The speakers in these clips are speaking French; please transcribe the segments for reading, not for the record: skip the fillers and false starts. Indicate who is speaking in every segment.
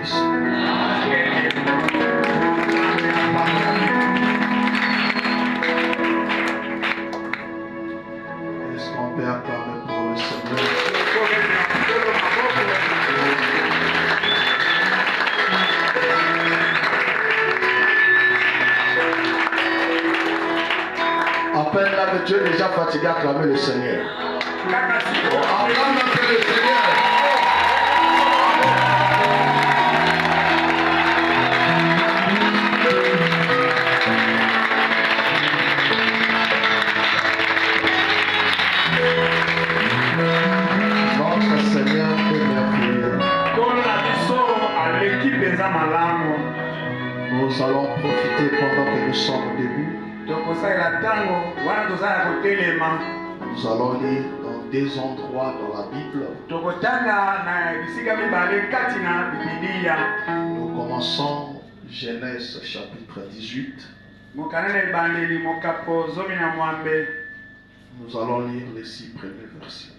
Speaker 1: bénisse. Est-ce qu'on peut acclamer pour le Seigneur? À peine là que tu es déjà fatigué à acclamer le Seigneur. Acclame un peu le Seigneur. Notre Seigneur est merveilleux. Nous allons profiter pendant que nous sommes debout. Nous allons lire dans des endroits dans la Bible. Nous commençons Genèse chapitre 18. Nous allons lire les 6 premiers versets.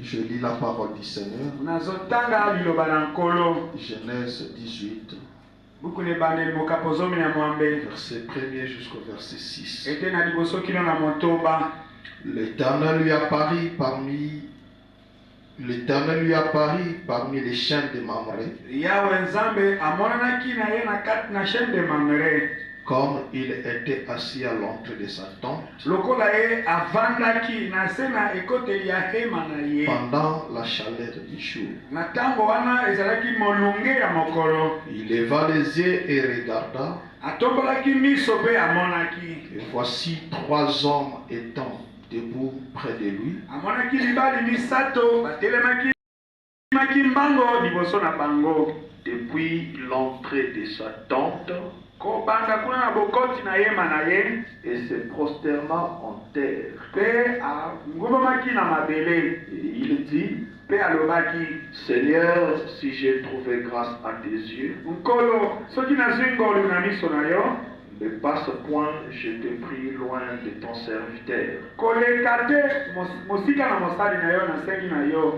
Speaker 1: Je lis la parole du Seigneur. Genèse 18. Verset 1er jusqu'au verset 6. L'Éternel lui apparut parmi les chaînes de Mamré, comme il était assis à l'entrée de sa tente pendant la chaleur du jour. Il leva les yeux et regarda, et voici 3 hommes étant debout près de lui. Depuis l'entrée de sa tente, et se prosternant en terre. Et il dit, Seigneur, si j'ai trouvé grâce à tes yeux, ne passe point, je te prie, loin de ton serviteur.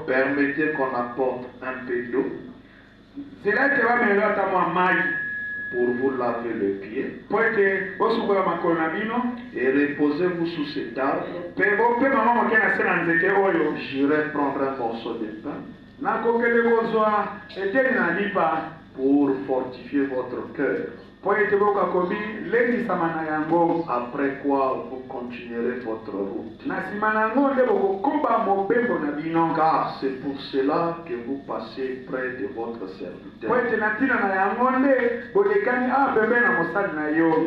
Speaker 1: Permettez qu'on apporte un peu d'eau pour vous laver le pied, et reposez-vous sous cet arbre. J'irai prendre un morceau de pain pour fortifier votre cœur. Après quoi vous continuerez votre route. Car c'est pour cela que vous passez près de votre serviteur.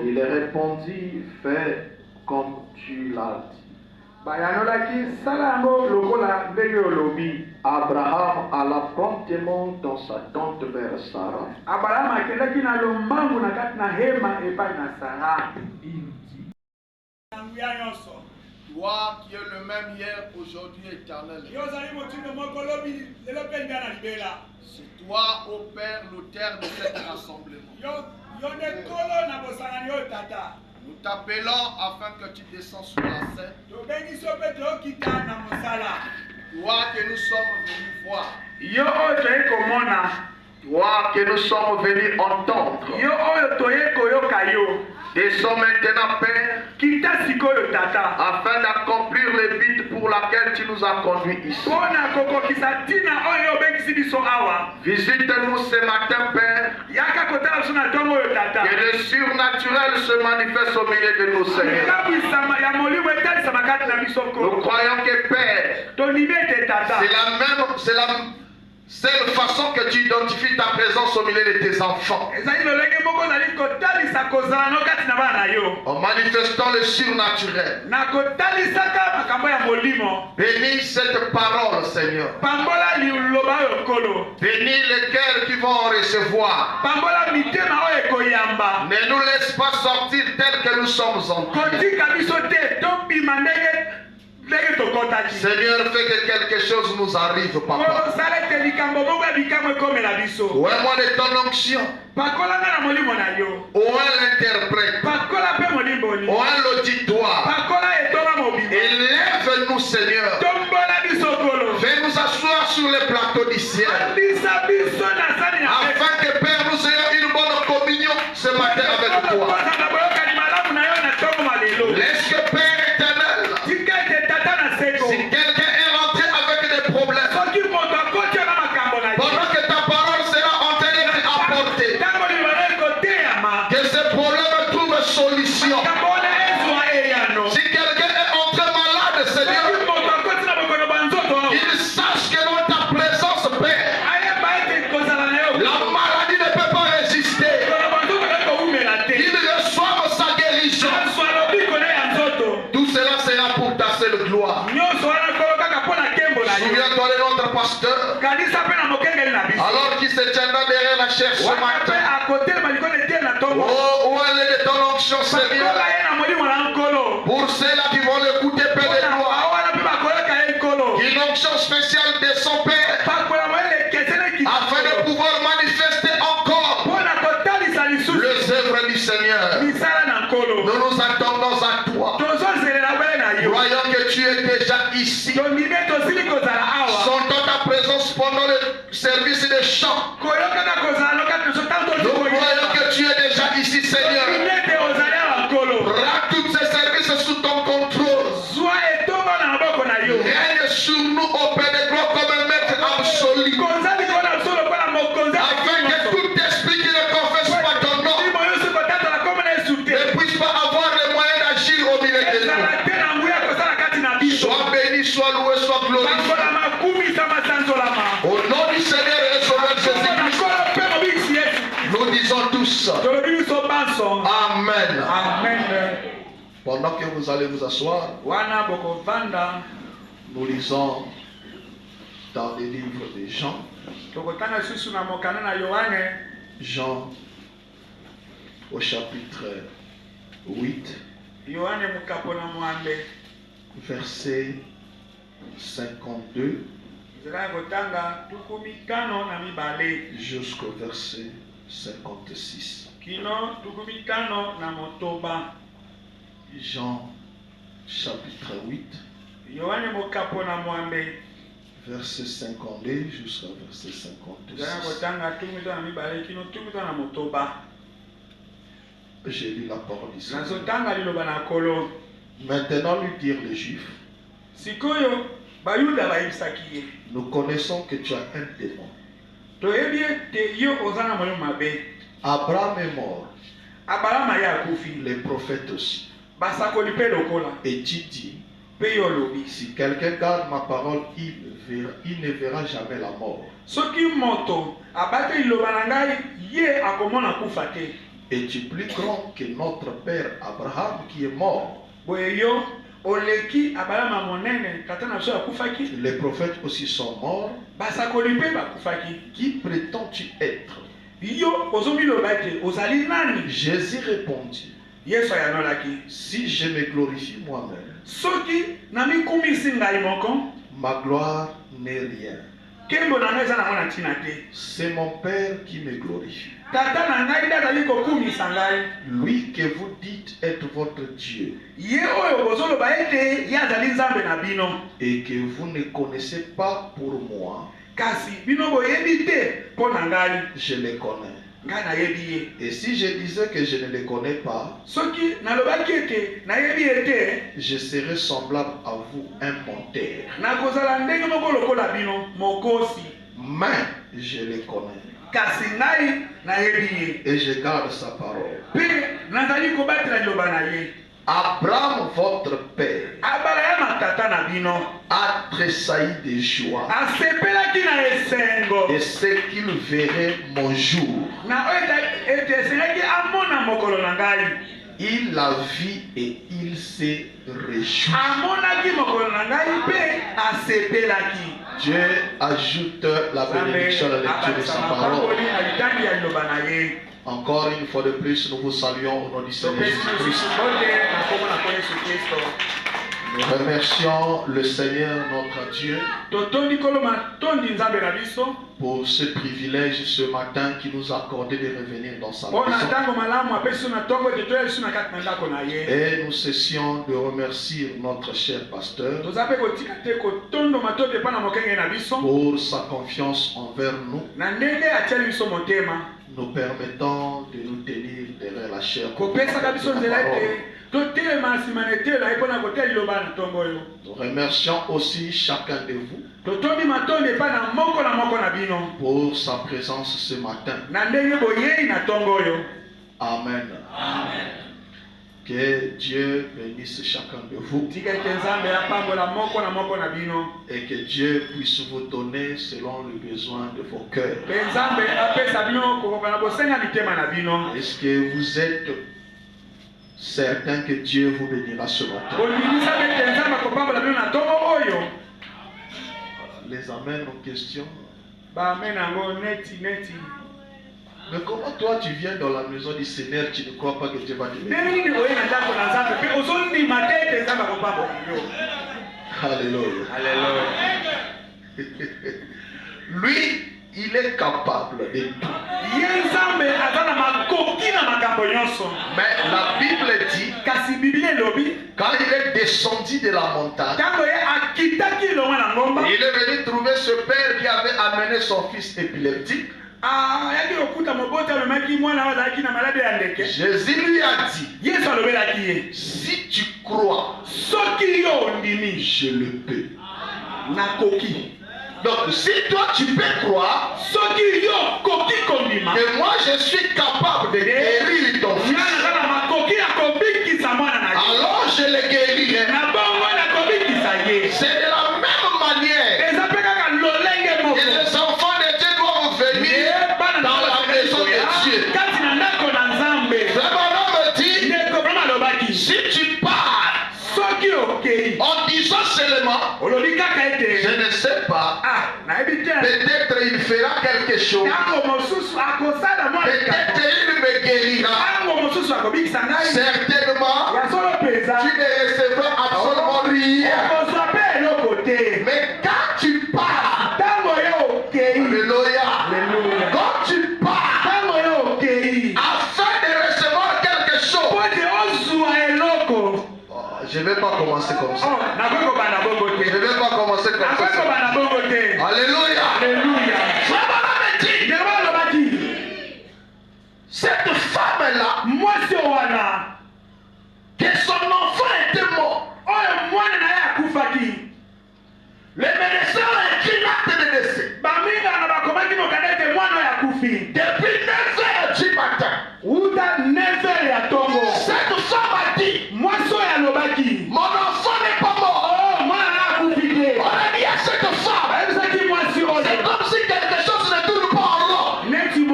Speaker 1: Il répondit, fais comme tu l'as dit. Abraham alla promptement dans sa tente vers Sarah. Il dit, toi qui es le même hier, aujourd'hui, éternel. C'est toi, ô Père, l'auteur de cet rassemblement. Nous t'appelons afin que tu descends sur la scène. Toi que nous sommes venus voir. Toi que nous sommes venus entendre. Descends maintenant, Père, afin d'accomplir le but pour lequel tu nous as conduits ici. Visite-nous ce matin, Père. Que le surnaturel se manifeste au milieu de nous, Seigneur. Nous croyons que, Père, c'est la seule façon que tu identifies ta présence au milieu de tes enfants. En manifestant le surnaturel. Bénis cette parole, Seigneur. Bénis les cœurs qui vont en recevoir. Ne nous laisse pas sortir tels que nous sommes entrés. Seigneur, fais que quelque chose nous arrive, Papa. Ouais-moi de ton onction. Ouais l'interprète. Ouais l'auditoire. Élève-nous, Seigneur. Fais nous asseoir sur les plateaux du ciel. Afin que Père, nous ayons une bonne communion ce matin avec toi. Laisse que Père éternel, si quelqu'un est rentré avec des problèmes, pendant que ta parole sera en train d'être apportée, que ces problèmes trouvent solution. Si quelqu'un est entré malade, Seigneur, il sache que dans ta présence, Père, la maladie ne peut pas résister. Il reçoive sa guérison. Tout cela sera pour ta seule gloire. Souviens-toi de notre pasteur, alors qu'il se tiendra derrière la chair ce matin. Oh, où elle est de ton onction, Seigneur. Pour ceux-là qui vont l'écouter, Père de gloire. Une onction spéciale de son Père, afin de pouvoir manifester encore les œuvres du Seigneur. Nous nous attendons à toi. Croyons que tu es déjà ici. Sentons ta présence pendant le service de chant. Nous croyons que tu es déjà ici, Seigneur. Prends tous ces services sous ton contrôle. Règne sur nous au Père de gloire comme un maître absolu. Afin que tout esprit qui ne confesse pas ton nom ne puisse pas avoir les moyens d'agir au milieu de nous. Sois béni, sois loué, sois glorifié. Au nom du Seigneur et Sauveur Jésus-Christ, nous disons tous Amen.
Speaker 2: Amen.
Speaker 1: Pendant que vous allez vous asseoir, nous lisons dans les livres de Jean. Jean au chapitre 8, verset 52 jusqu'au verset 56. Jean chapitre 8, verset 52 jusqu'au verset 56. J'ai lu la parole ici. Maintenant lui dirent les Juifs, nous connaissons que tu as un démon. Abraham est mort, les prophètes aussi. Et tu dis, si quelqu'un garde ma parole, il ne verra jamais la mort. Es-tu plus grand que notre père Abraham qui est mort? Les prophètes aussi sont morts. Qui prétends-tu être? Jésus répondit, si je me glorifie moi-même, ma gloire n'est rien. C'est mon Père qui me glorifie. Lui que vous dites être votre Dieu et que vous ne connaissez pas pour moi, je les connais. Et si je disais que je ne les connais pas, je serais semblable à vous, un menteur. Mais je les connais. Et je garde sa parole. Abraham, votre père, a tressailli de joie et c'est qu'il verrait mon jour. Il la vit et il s'est réjoui. Dieu ajoute la bénédiction à la lecture de sa parole. Encore une fois de plus, nous vous saluons au nom du Seigneur Jésus-Christ. Nous remercions le Seigneur notre Dieu pour ce privilège ce matin qui nous a accordé de revenir dans sa maison. Et nous cessions de remercier notre cher pasteur pour sa confiance envers nous, nous permettant de nous tenir derrière la chair. Nous remercions aussi chacun de vous pour sa présence ce matin. Amen. Amen. Que Dieu bénisse chacun de vous et que Dieu puisse vous donner selon le besoin de vos cœurs. Est-ce que vous êtes certain que Dieu vous bénira ce matin? Les amens en question. Mais comment toi tu viens dans la maison du Seigneur, tu ne crois pas que Dieu va te bénir? Alléluia. Lui, il est capable de tout. Mais la Bible dit, quand il est descendu de la montagne, il est venu trouver ce père qui avait amené son fils épileptique. Jésus lui a dit, si tu crois, je le peux. Donc si toi tu peux croire que moi je suis capable de guérir ton fils, alors je le guérirai. C'est de la même manière que les enfants de Dieu doivent venir dans la maison de Dieu. Vraiment me dit, si tu pars en disant seulement, je ne sais pas, peut-être il fera quelque chose, peut-être il me guérira, certainement tu ne recevras absolument rien. Mais quand tu pars, alléluia, quand tu pars afin de recevoir quelque chose, je ne vais pas commencer comme ça. Je ne vais pas commencer comme ça. Alléluia. Cette femme-là, que son enfant était mort, les médecins ont écrit l'acte de décès. Depuis 9h du matin, cette femme a dit, mon enfant n'est pas mort. On a dit à cette femme, c'est comme si quelque chose ne tourne pas en rond. Il dit,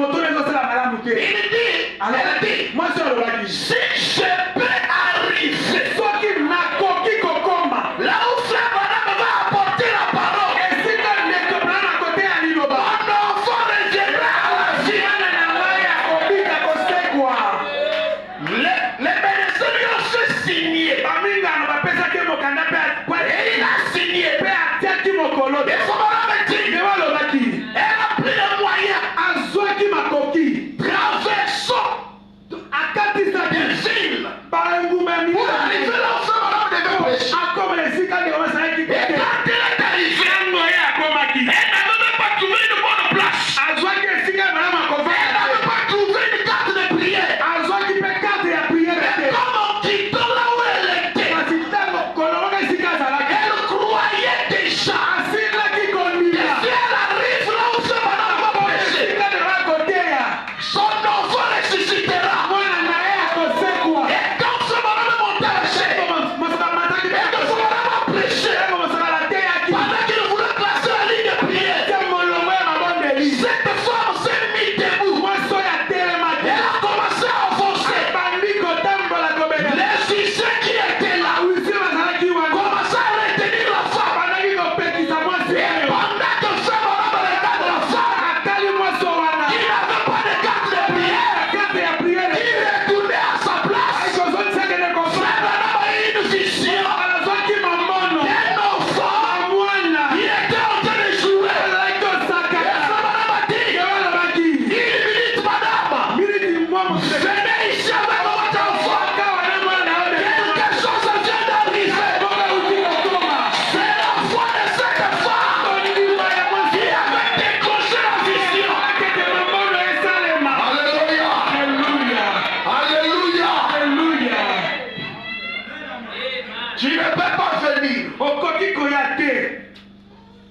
Speaker 1: si je peux arriver là où frère madame va apporter la parole, mon enfant reviendra à la vie. Les médecins lui ont fait signer. Et il a signé. Et son madame dit, elle a pris les moyens. Traversons des villes pour arriver là où frère madame devait pécher. Et quand elle est arrivée, elle n'avait même pas trouvé une bonne place. Elle n'avait pas trouvé une carte de prière. Mais comme on dit là où elle était, elle croyait déjà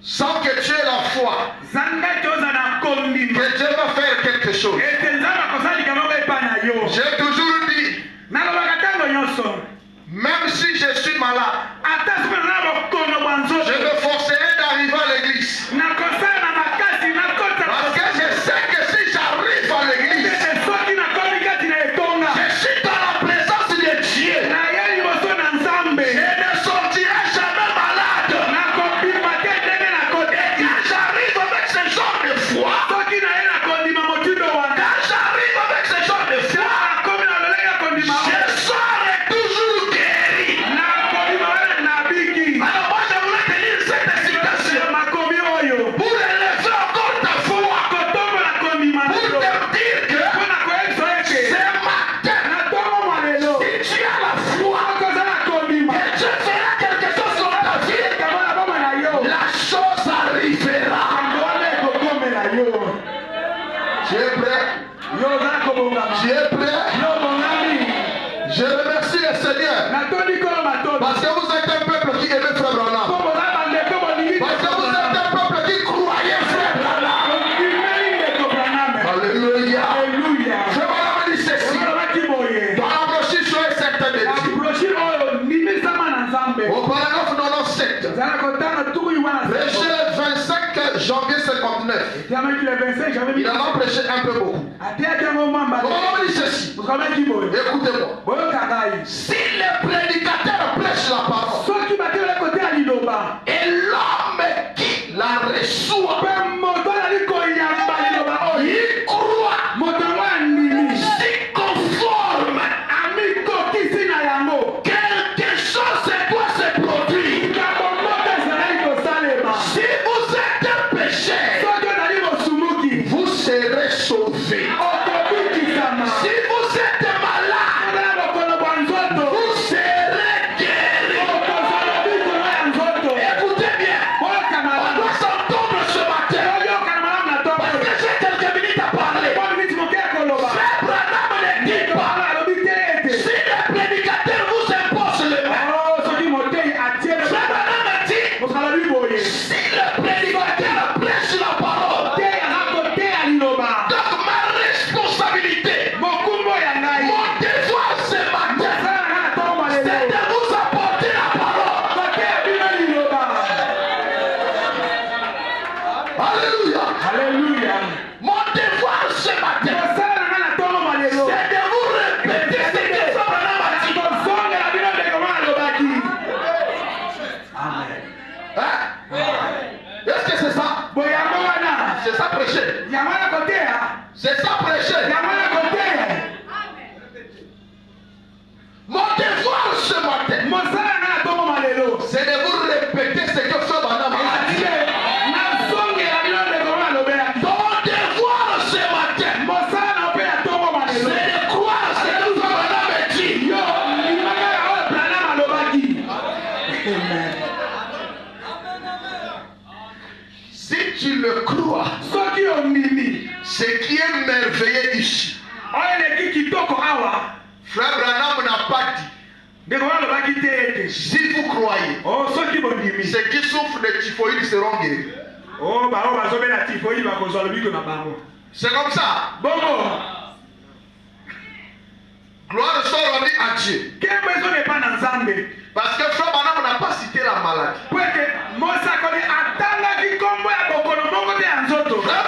Speaker 1: sans que tu aies la foi que Dieu va faire quelque chose. J'ai toujours dit, même si je suis malade, je me forcerai d'arriver à l'église. Parce que je sais que si j'arrive à l'église, je suis dans la présence de Dieu. Je ne sortirai jamais malade. Et quand j'arrive avec ce genre de foi, je serai toujours guéri. Alors moi je voulais te dire cette citation pour élever encore ta foi, pour te dire que ce matin, si tu as la foi que Dieu fera quelque chose sur ta vie, la chose arrivera. Tu es prêt? Tu es prêt? Je remercie le Seigneur parce que vous êtes un peuple qui aimait Frère Branham. Parce que vous êtes un peuple qui croyait Frère Branham. Alléluia. Frère Branham dit ceci. Dans la brochure, soyez certains de Dieu. Au paragraphe 97, prêché le 25 janvier 59. Il en a prêché un peu beaucoup. Comment dit ceci? Écoutez-moi. Si le prédicateur prêche la parole et l'homme qui la reçoit, il croit, s'y conforme, quelque chose doit se produire. Si vous êtes un pécheur, vous serez sauvé. Si vous êtes malade, vous serez guéri. Écoutez bien, on doit s'entendre ce matin. Parce que j'ai quelques minutes à parler. Frère Branham ne dit pas, si le prédicateur vous impose le main. Frère Branham dit, si le prédicateur prêche la parole, donc ma responsabilité, mon devoir ce matin, c'est de vous apporter la parole. Alléluia. Mon devoir ce matin, c'est de vous répéter ce que Frère Branham a dit. Hein? Est-ce que c'est ça? C'est ça prêcher. C'est ça prêcher. Mon devoir ce matin, c'est de vous répéter ce que Frère Branham a dit. Ton devoir ce matin, c'est de croire ce que Frère Branham a dit. Si tu le crois, ce qui est merveilleux ici, Frère Branham n'a pas dit, si vous croyez, ceux qui souffrent de typhoïde seront guéris. C'est comme ça. Gloire soit rendue à Dieu. Parce que Frère Branham n'a pas cité la maladie. Frère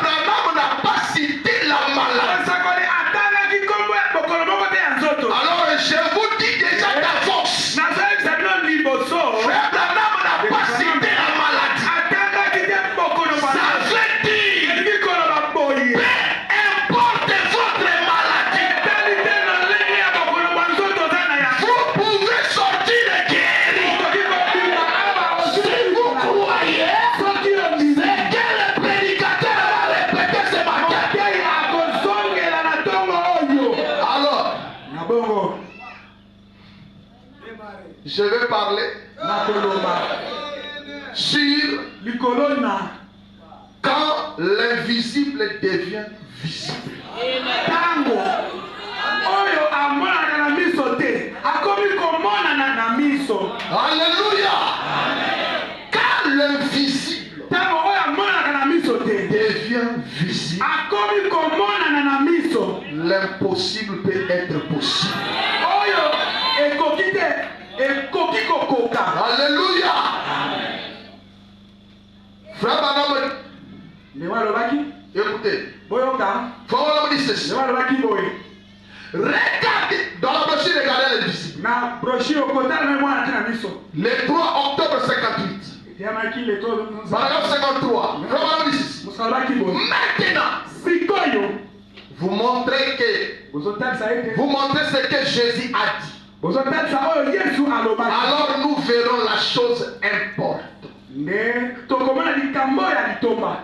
Speaker 1: Branham n'a pas cité la maladie. Alors je vous dis déjà d'avance, Frère Branham n'a pas cité la maladie. Ça veut dire, peu importe votre maladie, vous pouvez sortir de guéri. Si vous croyez, c'est que le prédicateur va répéter ce matin. Alors, je vais parler sur quand l'invisible devient visible. Alléluia. Quand l'invisible l'impossible peut être possible. Alléluia. Frère Branham, écoutez, faut dire ceci. Regardez dans la brochure, regardez l'invisible. Le 3 octobre 58. Paragraphe 53. Maintenant, vous montrez ce que Jésus a dit. Alors nous verrons la chose importante.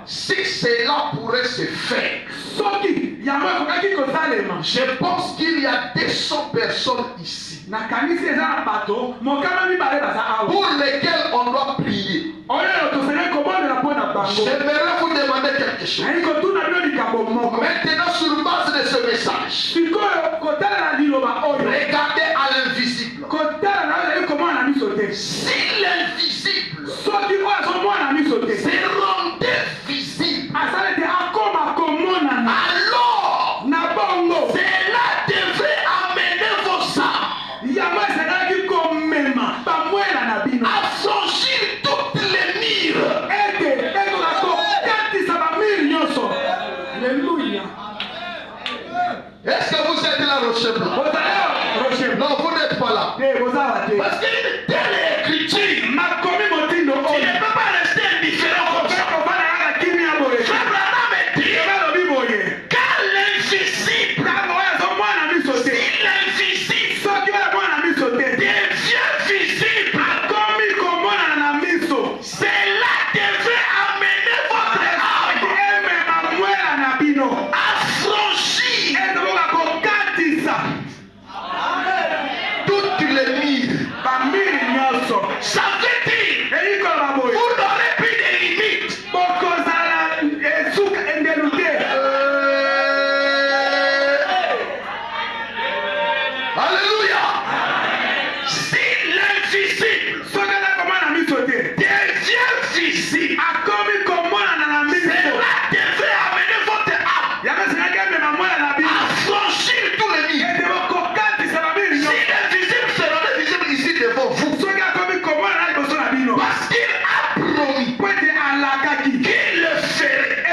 Speaker 1: Si cela pourrait se faire, je pense qu'il y a 200 personnes ici pour lesquelles on doit prier. J'aimerais vous demander quelque chose. Maintenant, sur base de ce message, regardez à l'invisible. Si l'invisible se rendait visible, alors cela devrait amener vos âmes à franchir toutes les murs. Est-ce que vous êtes là, Rocher? Non, vous n'êtes pas là. Parce qu'il y a une telle écriture. Tu ne peux pas rester indifférent comme ça. Frère Branham dit, car l'invisible, devient visible, cela devait amener votre âme à franchir toutes les murs. Ça veut dire, vous n'aurez plus de limites. Alléluia. Si l'invisible devient visible, cela devait amener votre âme à franchir tous les murs. Si l'invisible sera visible ici devant vous, parce qu'il a promis qu'il le ferait.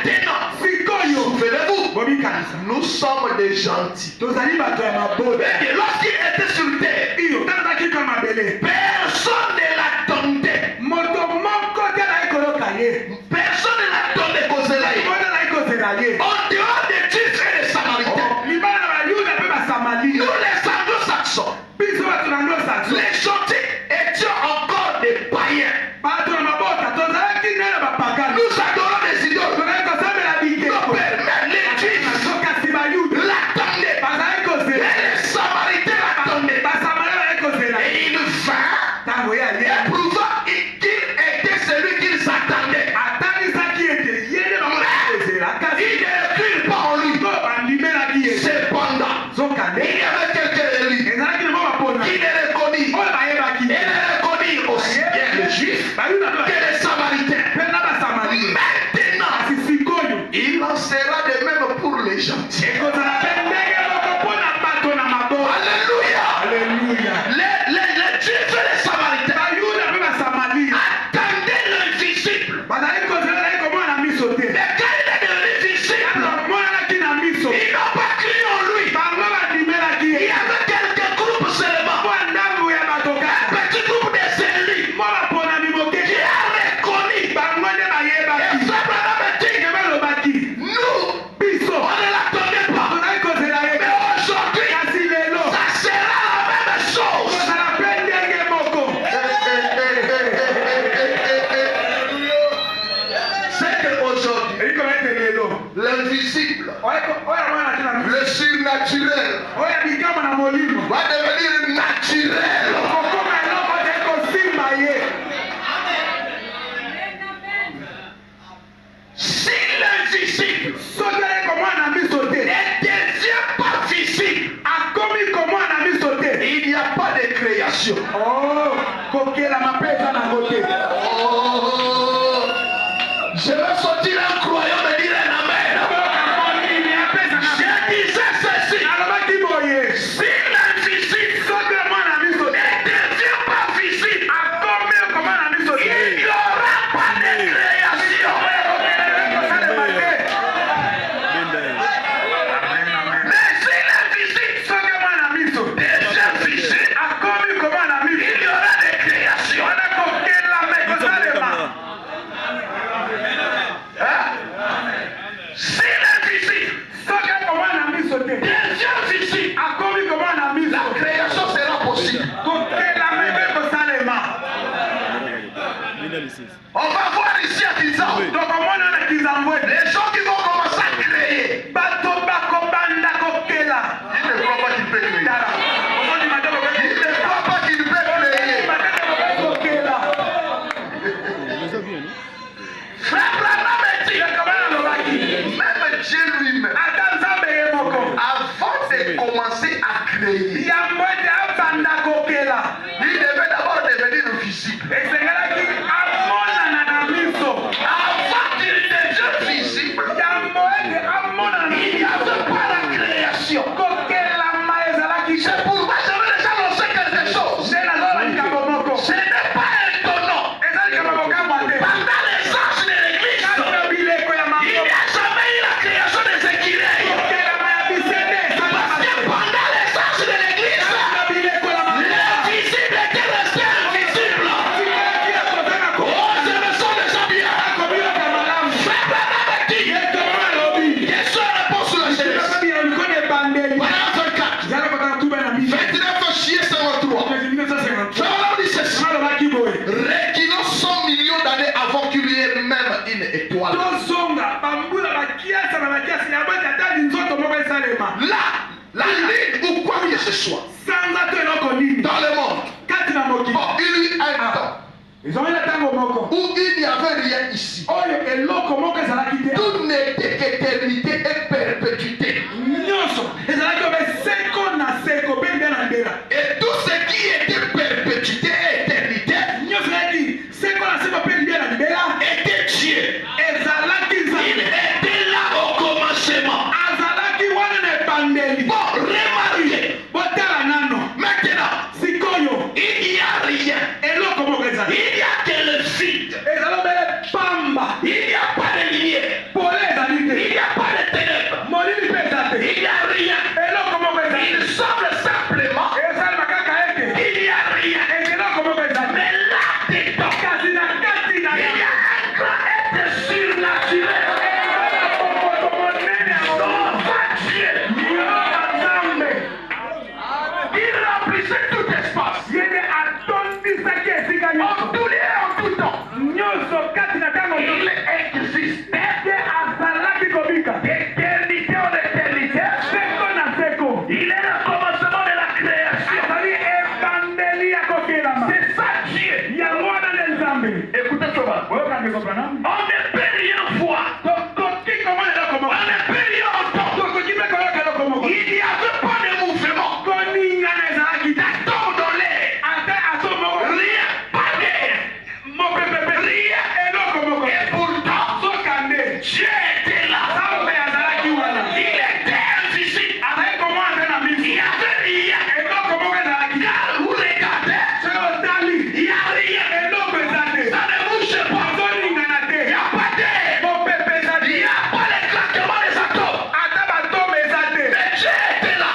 Speaker 1: Maintenant, souvenez-vous, nous sommes des gentils. Lorsqu'il était sur terre, personne ne l'attendait. Personne ne l'attendait En dehors des Juifs et des Samaritains, nous les anglo-saxons, les gentils étions encore des païens. Nous adorons des idoles. Nos pères, les Juifs l'attendaient. Et les Samaritains l'attendaient. Et il vint, éprouva qu'il était celui qu'ils attendaient. Il ne recule pas en lui. Cependant, il y avait quelques élus qui ne reconnurent aussi bien les Juifs que les Samaritains. Maintenant, il en sera de même pour les gentils. Alléluia. Les Juifs et les Samaritains attendaient l'invisible. Mais quand il est devenu visible, ils n'ont pas cru en lui. Il y avait quelques groupes seulement. Un petit groupe de élus qui a reconnu. Et ça, nous, on ne l'attendait pas. Mais aujourd'hui, ça sera la même chose. C'est qu'aujourd'hui, l'invisible, le surnaturel va devenir naturel. Si l'invisible ne devient pas visible, il n'y a pas de création. Je vais sortir un croyant me dire un amen. Je Même Dieu lui-même, avant de commencer à créer, il devait d'abord devenir visible. Avant qu'il devienne visible, il n'y avait pas la création. C'est pourquoi je vais déjà lancer quelque chose. Ce n'est pas étonnant. Pendant les anges de l'église, il n'y a jamais eu la création des écureuils. Parce que pendant les anges de l'église, l'invisible était resté invisible. Oh, je me sens déjà bien. Frère Branham dit, question et réponse sur la jeunesse. Voilà 29 juillet 53. Frère Branham dit ceci. Reculons 100 millions d'années avant qu'il y ait même une étoile. Là, la ligne ou quoi que ce soit dans le monde, bon, il y a un temps où il n'y avait rien ici. Tout n'était qu'éternité et perpétuité. Et tout ce qui était perpétuité et éternité était Dieu. Il était là au commencement. Bon, remarquez. Maintenant, il n'y a rien. Il n'y a que le vide. Il n'y a pas de lumière. Il n'y a pas de ténèbres. Il n'y a rien. Il semble simplement qu'il n'y a rien. Mais là-dedans, il y a un grand être surnaturel. Il remplissait tout espace. En tout lieu et en tout temps. Il existait d'éternité en éternité. Il est le commencement de la création. C'est ça Dieu. Écoutez cela. On ne peut rien voir. On ne peut rien entendre. Il n'y avait pas de mouvement. D'atome dans l'air. Rien. Pas d'air. Rien. Et pourtant, Dieu était là. Il était invisible. Il n'y avait rien. Car vous regardez, il n'y a rien. Ça ne bouge pas. Il n'y a pas d'air. Il n'y a pas le claquement des atomes. Mais Dieu était là.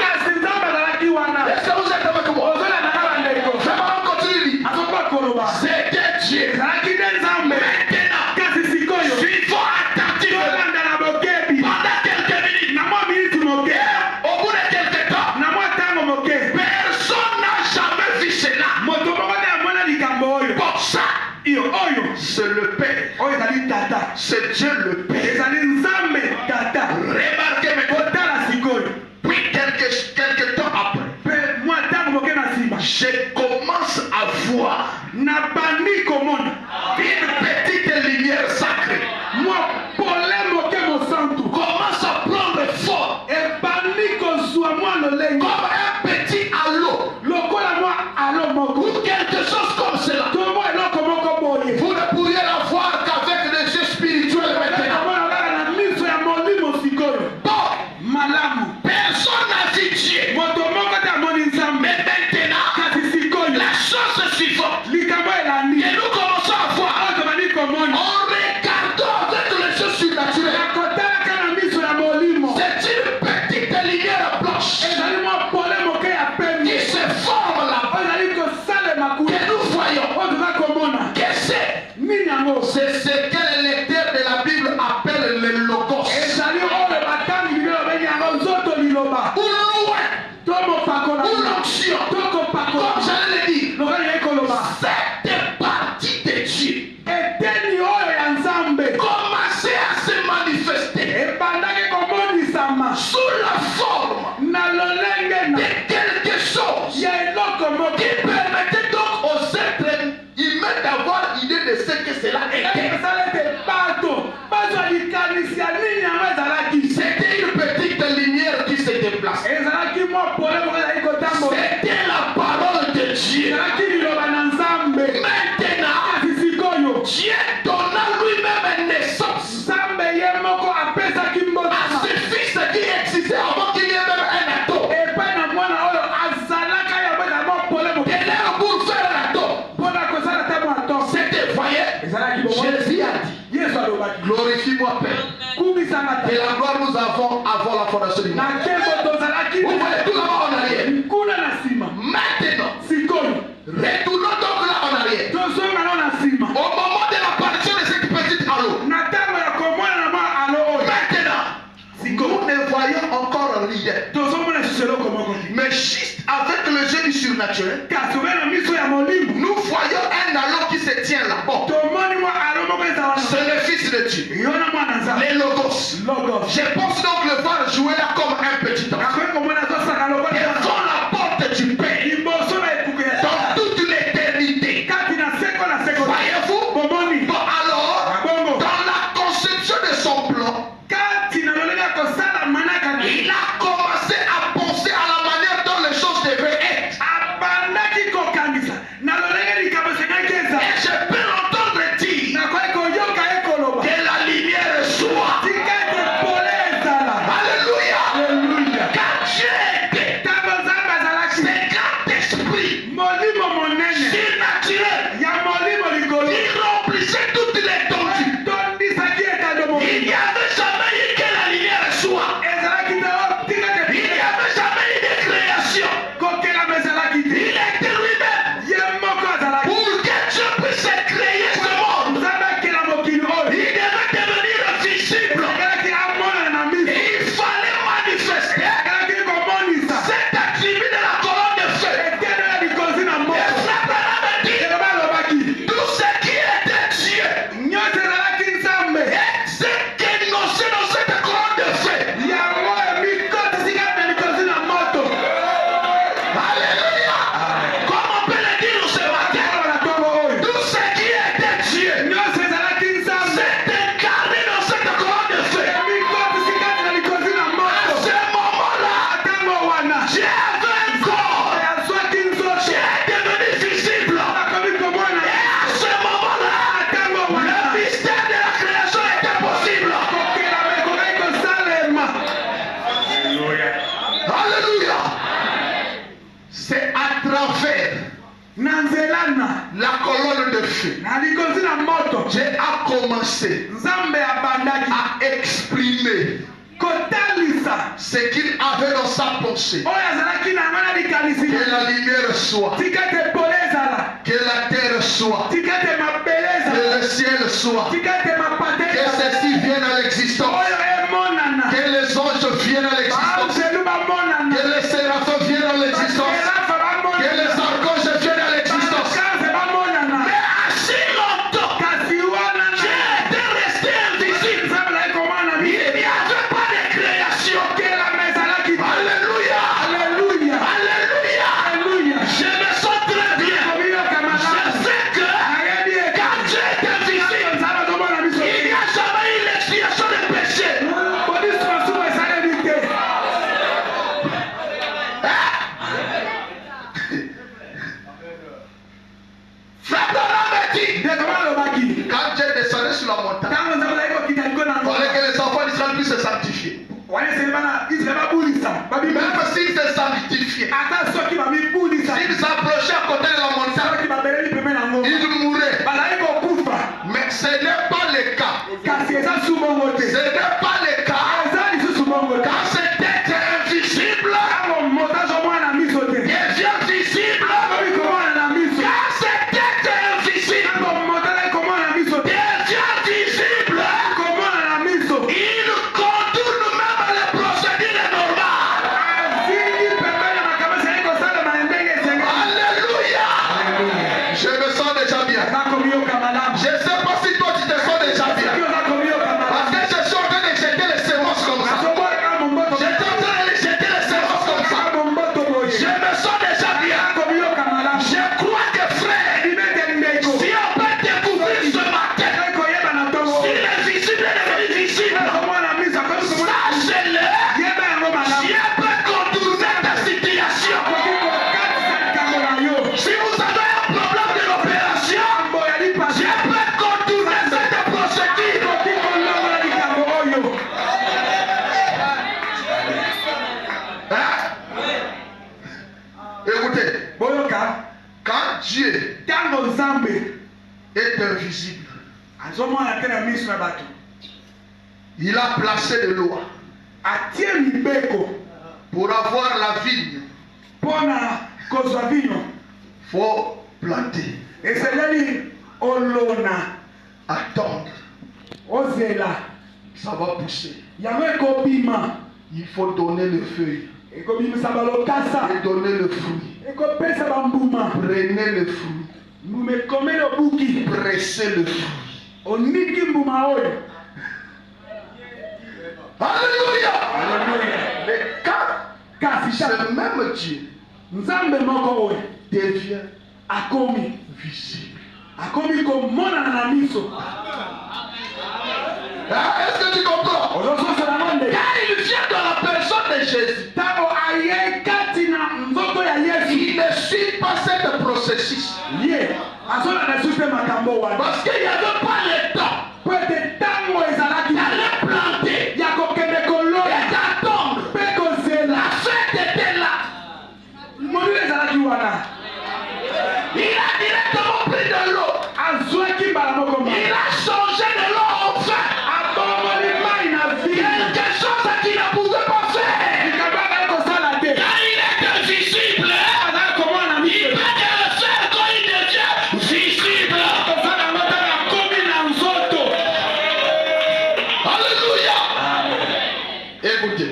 Speaker 1: Est-ce que vous êtes avec moi? Ça va continuer. C'était Dieu. Maintenant, suivons attentivement. Pendant quelques minutes, au bout de quelques temps, personne n'a jamais vu cela. Pour ça, c'est le Père. C'est Dieu le Père. Remarquez maintenant. Puis quelques temps après, je commence à voir une petite lumière sacrée commence à prendre forme comme un petit halo ou quelque chose comme cela. Vous ne pourriez la voir qu'avec les yeux spirituels maintenant. Glorifie-moi, Père. Et la gloire nous avons avant la fondation du monde. Vous voyez tout là-bas en arrière. Maintenant, retournons donc là en arrière. Au moment de l'apparition de cette petite halo. Maintenant, nous ne voyons encore rien. Mais juste avec le jeu du surnaturel, nous voyons un halo qui se tient là-bas. C'est le Fils de Dieu. Les logos. Je pense donc le voir jouer là comme un petit enfant. Devant la porte du Père. Dans toute l'éternité. Voyez-vous? Bon, alors, dans la conception de son plan, il a commencé à penser à la manière dont les choses devaient être. Et je peux l'entendre dire que la lumière soit. Alléluia. Car Dieu était ce grand esprit surnaturel qui remplissait toute l'étendue. Il n'y avait jamais eu que la lumière soit. Il n'y avait jamais eu de création. Il était lui-même. Pour que Dieu puisse créer ce monde, il devait devenir visible. Il fallait manifester cet attribut de la colonne de feu. Et Satan avait dit tout ce qui était Dieu c'est énoncé dans cette colonne de feu. Alléluia. Comme on peut le dire ce matin, tout ce qui était Dieu s'est incarné dans cette colonne de feu. À ce moment-là, Dieu avait un corps. Dieu est devenu visible. Et à ce moment-là, le mystère de la création était possible. Alléluia. C'est à travers la colonne de feu Dieu a commencé à exprimer ce qu'il avait dans sa pensée. Que la lumière soit, que la terre soit, que le ciel soit, que ceci vienne à l'existence, que les anges viennent à l'existence, que les séraphins viennent à l'existence, que les archanges viennent à l'existence. Mais assez longtemps, Dieu était resté invisible. Il n'y avait pas de création. Alléluia. Alléluia. Je me sens très bien. Je sais que quand Dieu est invisible, il n'y a jamais eu l'expiation des péchés. Frère Branham dit, quand Dieu descendait sur la montagne, il fallait que les enfants d'Israël puissent se sanctifier. Même s'ils se sanctifiaient, s'ils s'approchaient à côté de la montagne, ils mouraient. Mais ce n'est pas le cas. Ce n'est pas le cas. Quand cet être invisible devient visible, quand cet être invisible devient visible, il contourne même les procédures normales. Alléluia. Je me sens déjà bien. Je ne sais pas si toi tu te sens déjà bien. Parce que je suis en train de jeter les sémences comme ça. J'étais en train de jeter les sémences comme ça. Je me sens déjà bien. Je crois que frère, si on peut découvrir ce matin, si l'invisible est devenu visible, sachez-le, Dieu peut contourner ta situation. Si vous avez un problème de l'opération, Dieu peut contourner cette procédure. Hein? Écoutez, quand Dieu est invisible, Il a placé des lois pour avoir la vigne. Faut planter. Attendre. Ça va pousser. Il faut donner le feuille. Et donner le fruit. Prenez le fruit. Pressez le fruit. Alléluia. Mais quand ce même Dieu devient visible. Est-ce que tu comprends? Car il vient dans la personne de Jésus. Il ne suit pas ce processus. Parce qu'il n'y avait pas le temps. Il allait planter. Et d'attendre. La fête était là. Il a directement pris de l'eau. Il a changé de l'eau en vin. Quelque chose qu'il ne pouvait pas faire. Car il était visible. Il peut le faire quand il devient visible. Alléluia. Écoutez.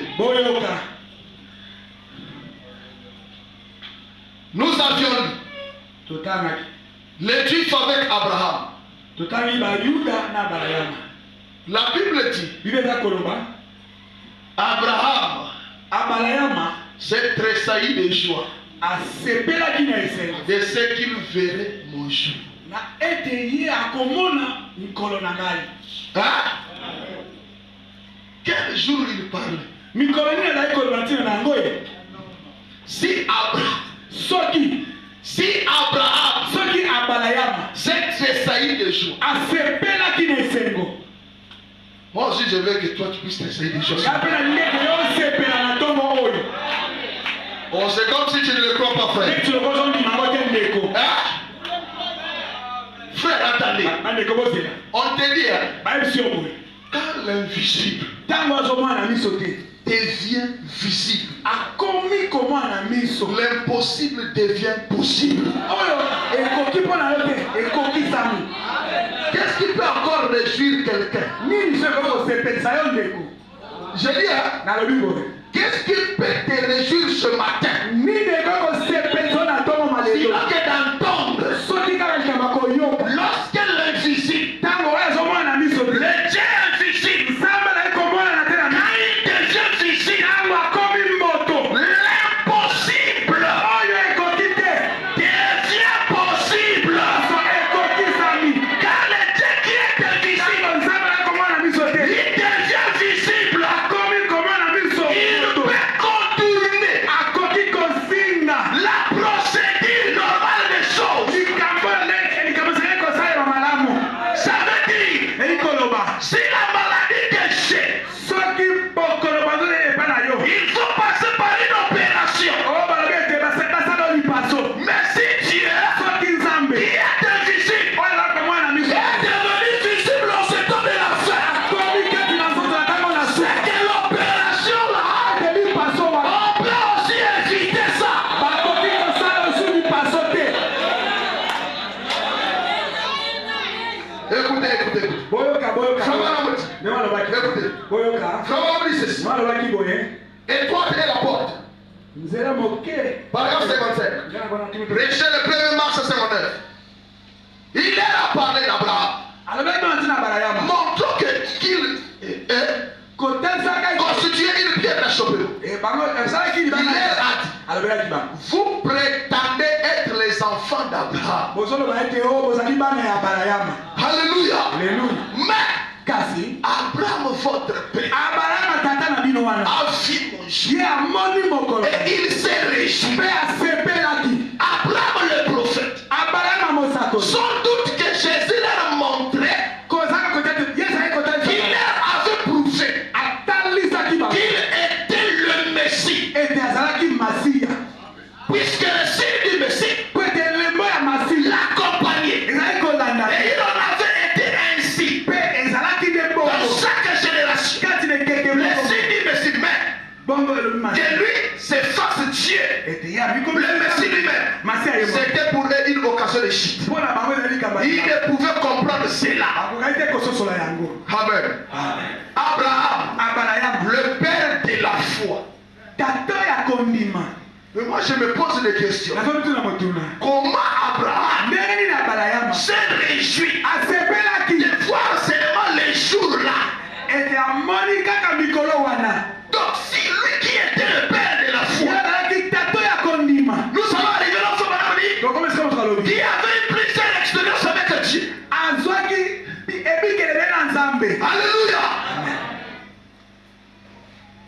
Speaker 1: Nous avions l'étude avec Abraham. La Bible dit Abraham s'est tressailli de joie de ce qu'il verrait mon jour. Hein? Quel jour il parlait? Si Abraham s'est tressailli de joie, moi aussi je veux que toi tu puisses tressaillir de joie. Oh, c'est comme si tu ne le crois pas, frère. Hein? Frère, attendez. On te dit, quand l'invisible devient visible, l'impossible devient possible. Qu'est-ce qui peut encore réjouir quelqu'un? Je dis, qu'est-ce qui peut te réjouir ce matin? Sinon que d'entendre lorsque l'invisible, le Dieu invisible, quand il devient visible, l'impossible devient possible. Car le Dieu qui est invisible, il devient visible. Il peut contourner la procédure normale des choses. Ça veut dire, si la maladie te jette, il faut passer par une opération. Mais si Dieu, qui est invisible, est devenu visible en ce temps de la fin, c'est que l'opération là, on peut aussi éviter ça. Écoutez. Et toi, tu es la porte. Paragraphe 55. Prêchez le 1er mars 59. Il est là parler d'Abraham. Montrons qu'il est constitué une pierre d'achoppement. Il est dit, vous prétendez être les enfants d'Abraham. Alléluia. Mais Abraham, votre père, a vu mon jour et il s'est réjoui. Abraham le prophète, sans doute que Jésus leur a montré qu'il leur avait prouvé qu'il était le Messie. Puisque le signe du Messie l'accompagnait. Et il en avait été ainsi. que lui, c'est face Dieu. Le Messie lui-même, c'était pour eux une occasion de chute. Il ne pouvait comprendre cela. Amen. Abraham, le père de la foi. Mais moi je me pose des questions. Comment Abraham s'est réjoui de voir seulement les jours là? Donc si lui qui était le père de la foi, nous allons arriver là où il avait une plusieurs expériences avec Dieu. Alléluia.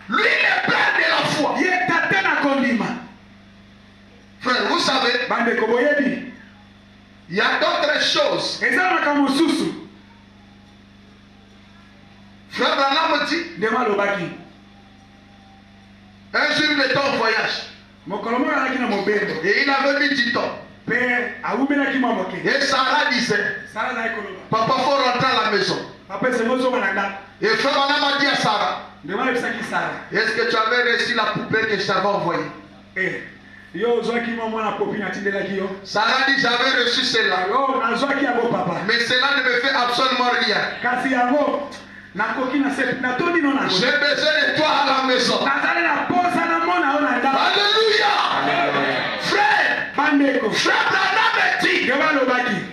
Speaker 1: Lui le père de la foi. Frère, vous savez, il y a d'autres choses. Frère Branham dit, un jour il était en voyage. Et il avait mis du temps. Et Sarah disait, papa, il faut rentrer à la maison. Et Frère Branham a dit à Sarah, est-ce que tu avais reçu la poupée que je t'avais envoyée? Sarah dit, j'avais reçu cela. Mais cela ne me fait absolument rien. J'ai besoin de toi à la maison. Alléluia. Frère Branham dit,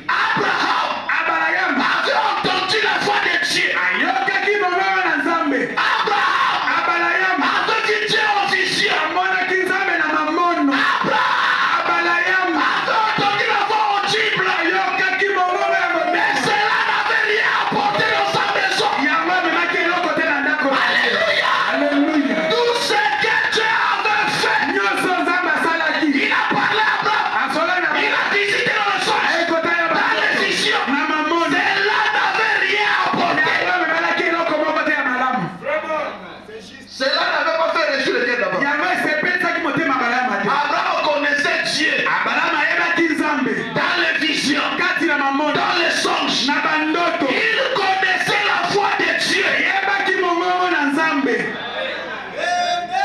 Speaker 1: Abraham avait entendu la voix de Dieu. Abraham avait dit Dieu en vision. Abraham avait entendu la voix audible. Mais cela n'avait rien apporté dans sa maison. Alléluia. Tout ce que Dieu avait fait, il a parlé à Abraham. Il a visité dans le songe, dans les visions. Cela n'avait rien apporté. Cela n'avait pas fait réjouir le cœur d'Abraham. Abraham connaissait Dieu dans les visions, dans les songes. Il connaissait la voix de Dieu.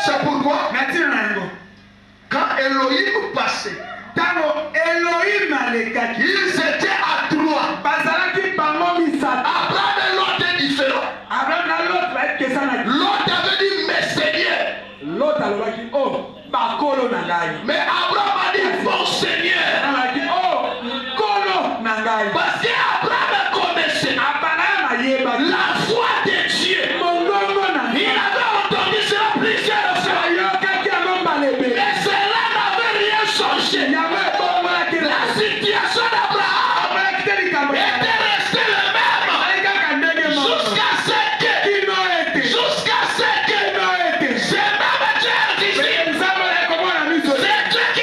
Speaker 1: C'est pourquoi quand Elohim passait, ils étaient à trois. Abraham et l'autre est différent. L'autre avait dit mais Seigneur. Mais Abraham a dit bon Seigneur. Parce qu'Abraham connaissait la voix de Dieu. Il avait entendu cela plusieurs fois. Mais cela n'avait rien changé. La situation d'Abraham était restée le même. Jusqu'à ce que ces mêmes Dieu d'ici, c'est Dieu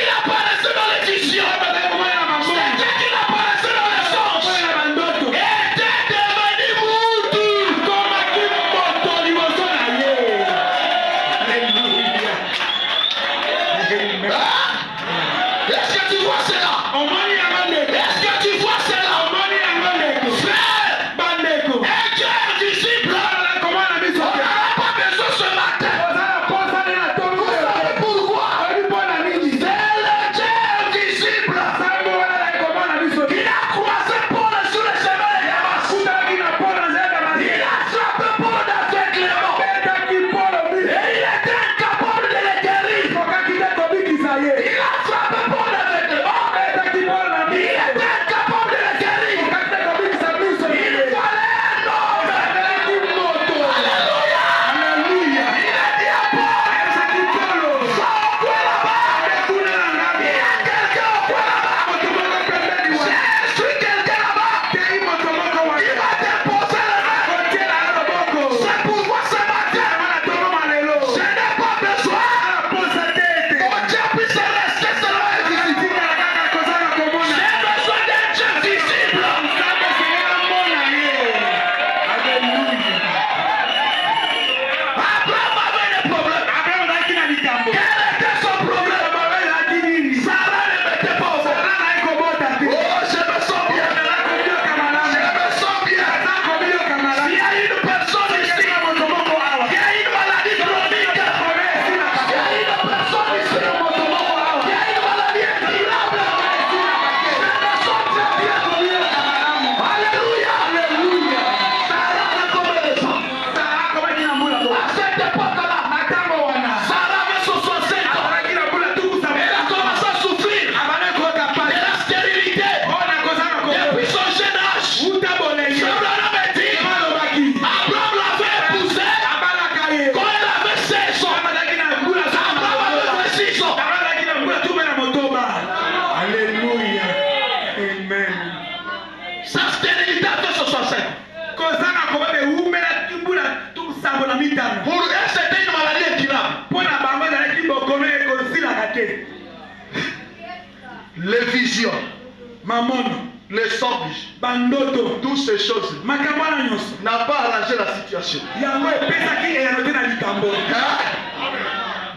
Speaker 1: toutes ces choses n'a pas arrangé la situation.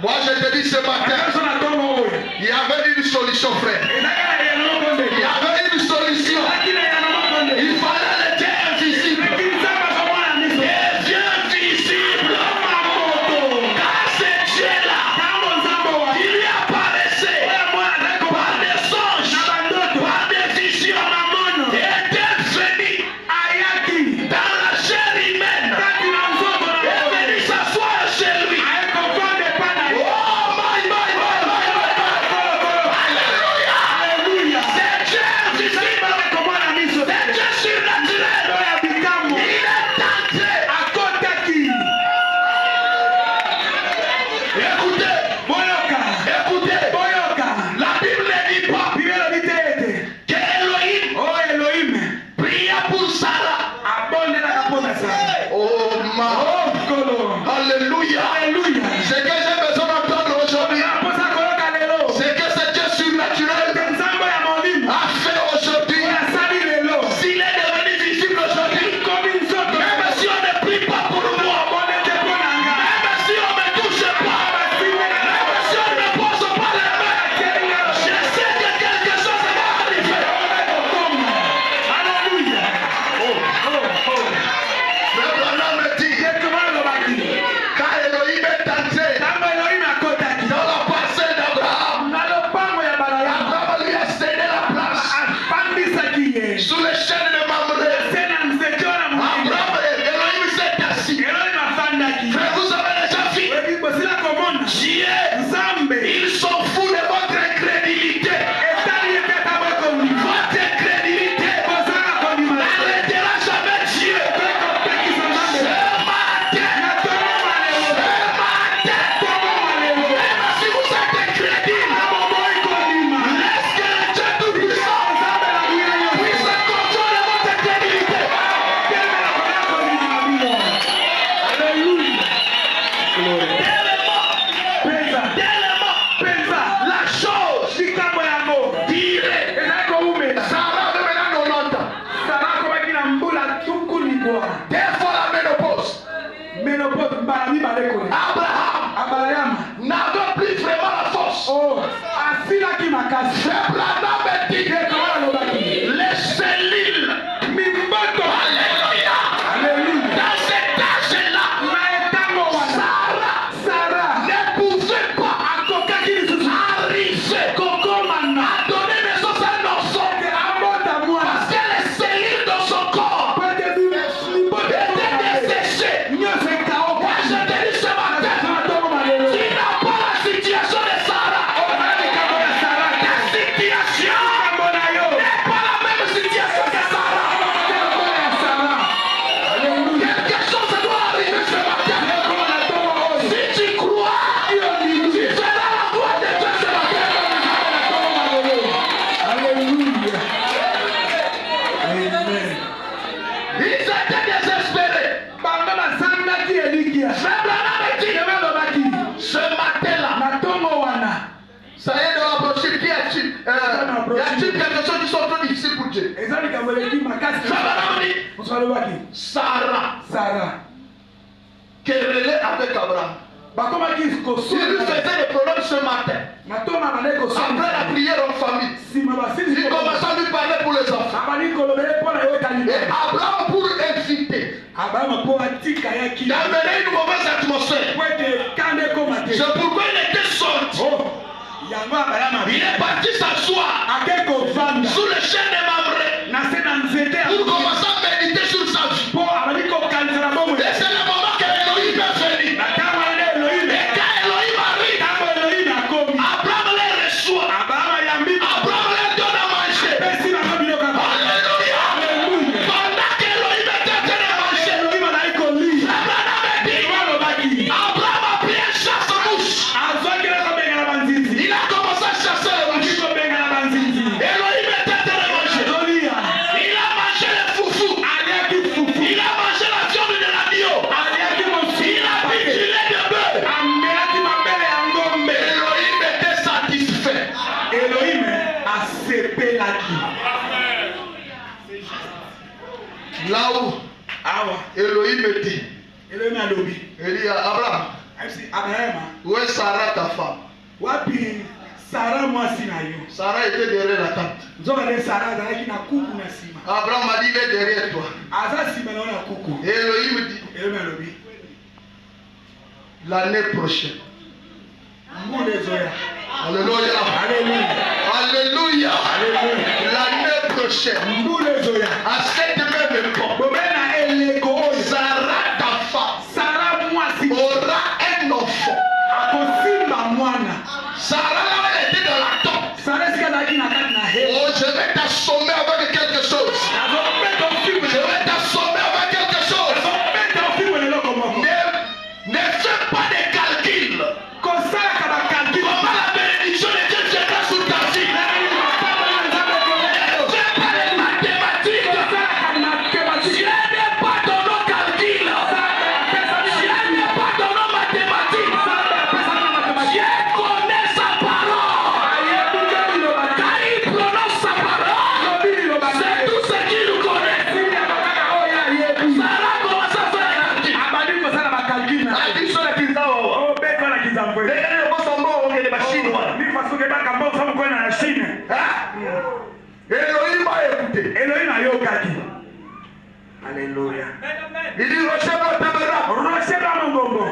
Speaker 1: Moi je te dis ce matin, il y avait une solution, frère. Il y avait une solution. Il fallait le Dieu invisible. Dieu visible. Car ce Dieu-là, il lui apparaissait par des songes, par des visions. Il était venu dans la chair humaine. Il est venu s'asseoir chez lui. Alléluia. C'est que j'ai besoin d'entendre aujourd'hui. C'est que ce Dieu surnaturel a fait aujourd'hui. S'il est devenu visible aujourd'hui, même si on ne prie pas pour moi, même si on ne me touche pas, même si on ne pose pas les mains, je sais que quelque chose va arriver. Alléluia. Mais Branham me dit, quand Elohim est entré dans la parcelle d'Abraham, Abraham lui a cédé la place sous les chaînes de Mamré. Abraham, Elohim s'est assis. Frère, vous avez déjà vu Dieu, il s'en fout de votre crédibilité. Votre crédibilité n'arrêtera jamais Dieu. Si vous êtes crédible, laisse que Dieu Tout-Puissant puisse contrôler votre crédibilité. Tellement, la chose dirait. Sarah avait maintenant 90 ans. Des fois la ménopause. Abraham n'avait plus vraiment la force. C'est Branham me dit les cellules. Alléluia. Dans cet âge-là, Sarah ne pouvait pas arriver à donner naissance à un enfant. Parce que les cellules dans son corps étaient desséchées. Moi je te dis ce matin, tu n'as pas la situation de Sarah. Ta situation n'est pas la même situation que Sarah. Quelque chose doit arriver ce matin. Si tu crois, tu verras la gloire de Dieu ce matin. Ils étaient désespérés. Frère Branham me dit, ce matin-là, ça y est de rapprocher. Y a-t-il quelque chose qui sont trop difficiles pour Dieu? Frère Branham dit, Sarah, querellait avec Abraham. Il lui faisait des problèmes ce matin. Après la prière en famille, il commença à lui parler pour les enfants. Et Abraham, pour éviter d'amener une mauvaise atmosphère, c'est pourquoi il était sorti. Il est parti s'asseoir sous le chêne de Mamré pour commencer à méditer sur sa vie. Et c'est le moment que Elohim est venu. Et quand Elohim arrive, Abraham les reçoit. Abraham les donne à manger. Alléluia. Pendant qu'Elohim était en train de manger, Abraham a pris un chasse-mouche. Il a commencé à chasser les mouches. Elohim était en train de manger. Il a mangé les foufous. Là où Elohim était.
Speaker 2: Elohim a lobby.
Speaker 1: Il dit à Abraham. Où est Sarah ta femme?
Speaker 2: Wapi Sarah moi sinayo.
Speaker 1: Sarah était derrière la tente.
Speaker 2: Nzoka de Sarah zalaki na kuku na sima.
Speaker 1: Abraham a dit il est derrière toi.
Speaker 2: Aza sima na ona kuku.
Speaker 1: Elohim dit.
Speaker 2: Elohim a lobby.
Speaker 1: L'année prochaine.
Speaker 2: Alléluia.
Speaker 1: Alléluia. Alléluia. Alléluia. L'année prochaine. À cette même époque. Sarah ta femme aura un enfant. Sarah elle était dans la tombe. Oh, je vais t'assommer avec quelque chose. Je vais t'assommer avec quelque chose. Ne fais pas de calcul. Comment la bénédiction de Dieu viendra sur ta vie. Ne fais pas de mathématiques. Dieu n'est pas dans nos calculs. Dieu n'est pas dans nos mathématiques. Dieu connaît sa parole. Quand il prononce sa parole, c'est tout ce qu'il nous connaît. Sarah commence à faire calcul. Elohim a écouté.
Speaker 2: Elohim a yokaki.
Speaker 1: Alléluia. Il dit Rocher dans mon bonbon.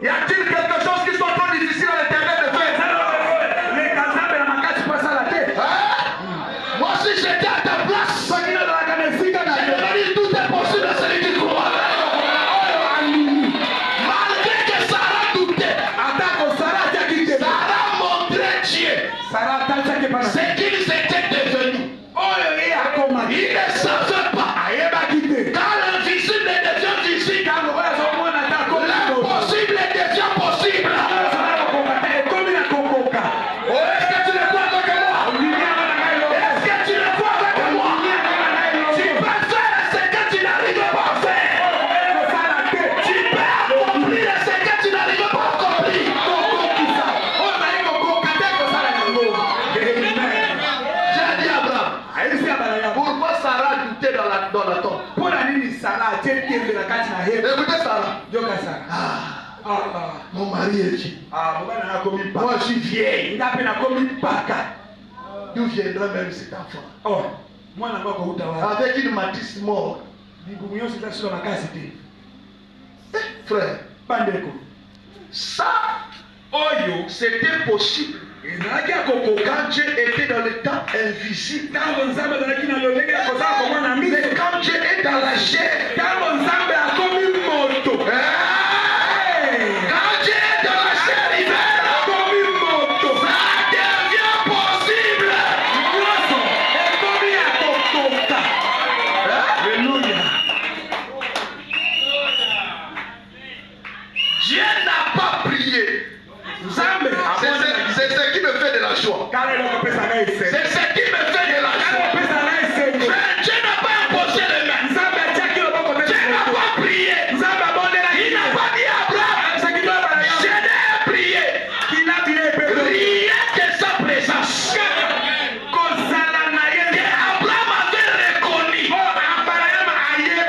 Speaker 1: Y a-t-il quelque chose qui soit trop difficile à l'Éternel de faire? Moi si j'étais à ta place, je dit tout est possible à celui qui croit. Malgré que Sarah doutait, Sarah montrait Dieu. C'est qu'il s'était devenu. Il ne savait pas. Quand l'invisible devient visible, l'impossible devient possible. Oh, est-ce que tu le crois avec moi? Est-ce que tu le crois avec moi? Tu peux faire ce que tu n'arrives pas à faire. Tu peux accomplir ce que tu n'arrives pas à accomplir. J'ai dit à Abraham, pourquoi Sarah doutait dans la tombe? Écoutez Sarah. Mon mari est vieux. Moi je suis vieille. D'où viendra même cet enfant? Avec une matrice morte. Frère, ça, c'était possible. Quand Dieu était dans le temps invisible, mais quand Dieu est dans la chair, quand Dieu est dans la chair humaine, ça devient possible. Alléluia. Dieu n'a pas prié. C'est ce qui me fait de la joie. C'est ce qui me fait de la joie. Dieu n'a pas imposé les mains. Dieu n'a pas prié. Il n'a pas dit à Abraham, je n'ai prié. Rien que sa présence. Et Abraham avait reconnu.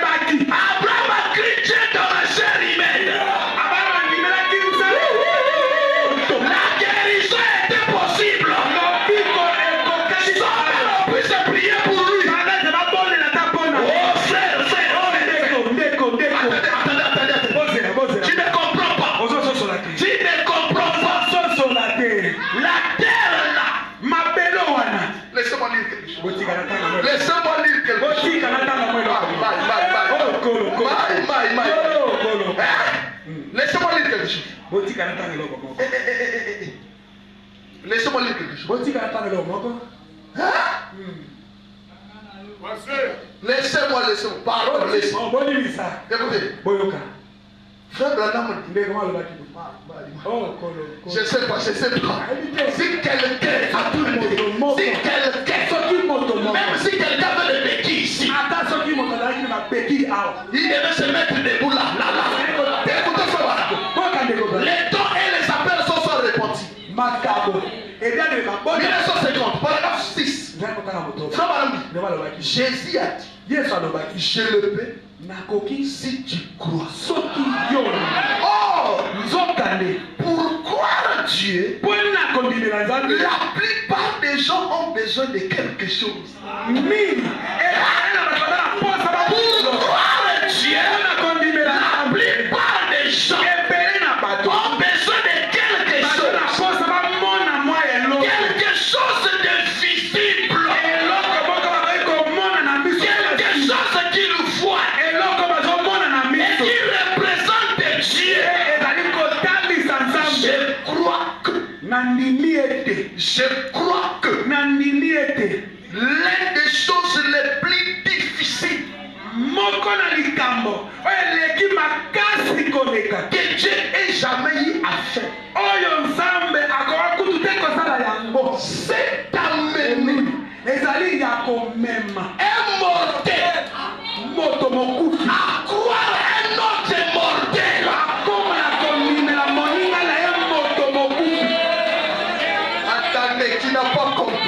Speaker 1: Abraham a crié Dieu dans la chair humaine. La guérison était possible. Sans qu'on puisse prier pour lui. Oh frère. Attendez. Tu ne comprends pas. Tu ne comprends pas. La terre là. Laissez-moi lire quelque chose. Laissez-moi lire quelque chose. Laissez-moi lire quelque chose. Laissez-moi lire quelque chose. Laissez-moi. Pardon, laissez-moi. Écoutez. Frère Branham, je sais pas. Si quelqu'un a tout le monde, même si quelqu'un veut le béquille ici, il devait se mettre debout là. Écoutez ça. Les dons et les appels sont répandus. 1950, paragraphe 6. Frère Branham, Jésus a dit, je le peux si tu crois. Or, pour croire Dieu, la plupart des gens ont besoin de quelque chose. Pour croire Dieu, la plupart des gens ont besoin de quelque chose. Quelque chose de visible. Quelque chose qu'ils voient. Et qui représente Dieu. Je crois que l'une des choses les plus difficiles que Dieu ait jamais eu à faire, c'est d'amener un mortel à croire un autre mortel. Attendez, tu n'as pas compris.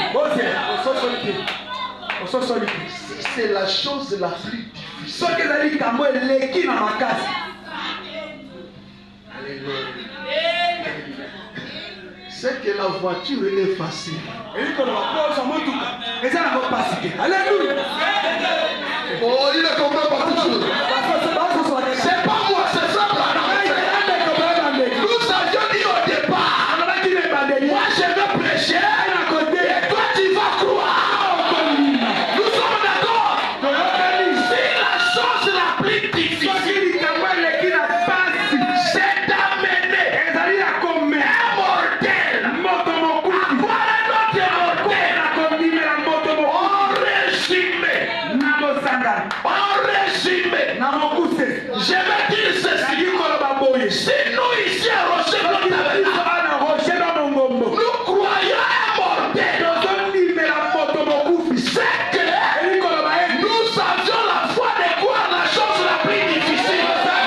Speaker 1: Si c'est la chose la plus difficile, c'est que la voiture est facile.
Speaker 2: Alléluia.
Speaker 1: Oh, il est comprend par toute chose. C'est pas moi, c'est ça. Nous avions dit au départ, moi je vais prêcher et toi tu vas croire. Nous sommes d'accord. C'est la chose la plus difficile. C'est d'amener un mortel à voir un autre mortel. En résumé, je vais dire ceci. Si nous ici à Rocher, nous croyons un mortel, c'est que nous avions la foi de croire la chose la plus difficile. C'est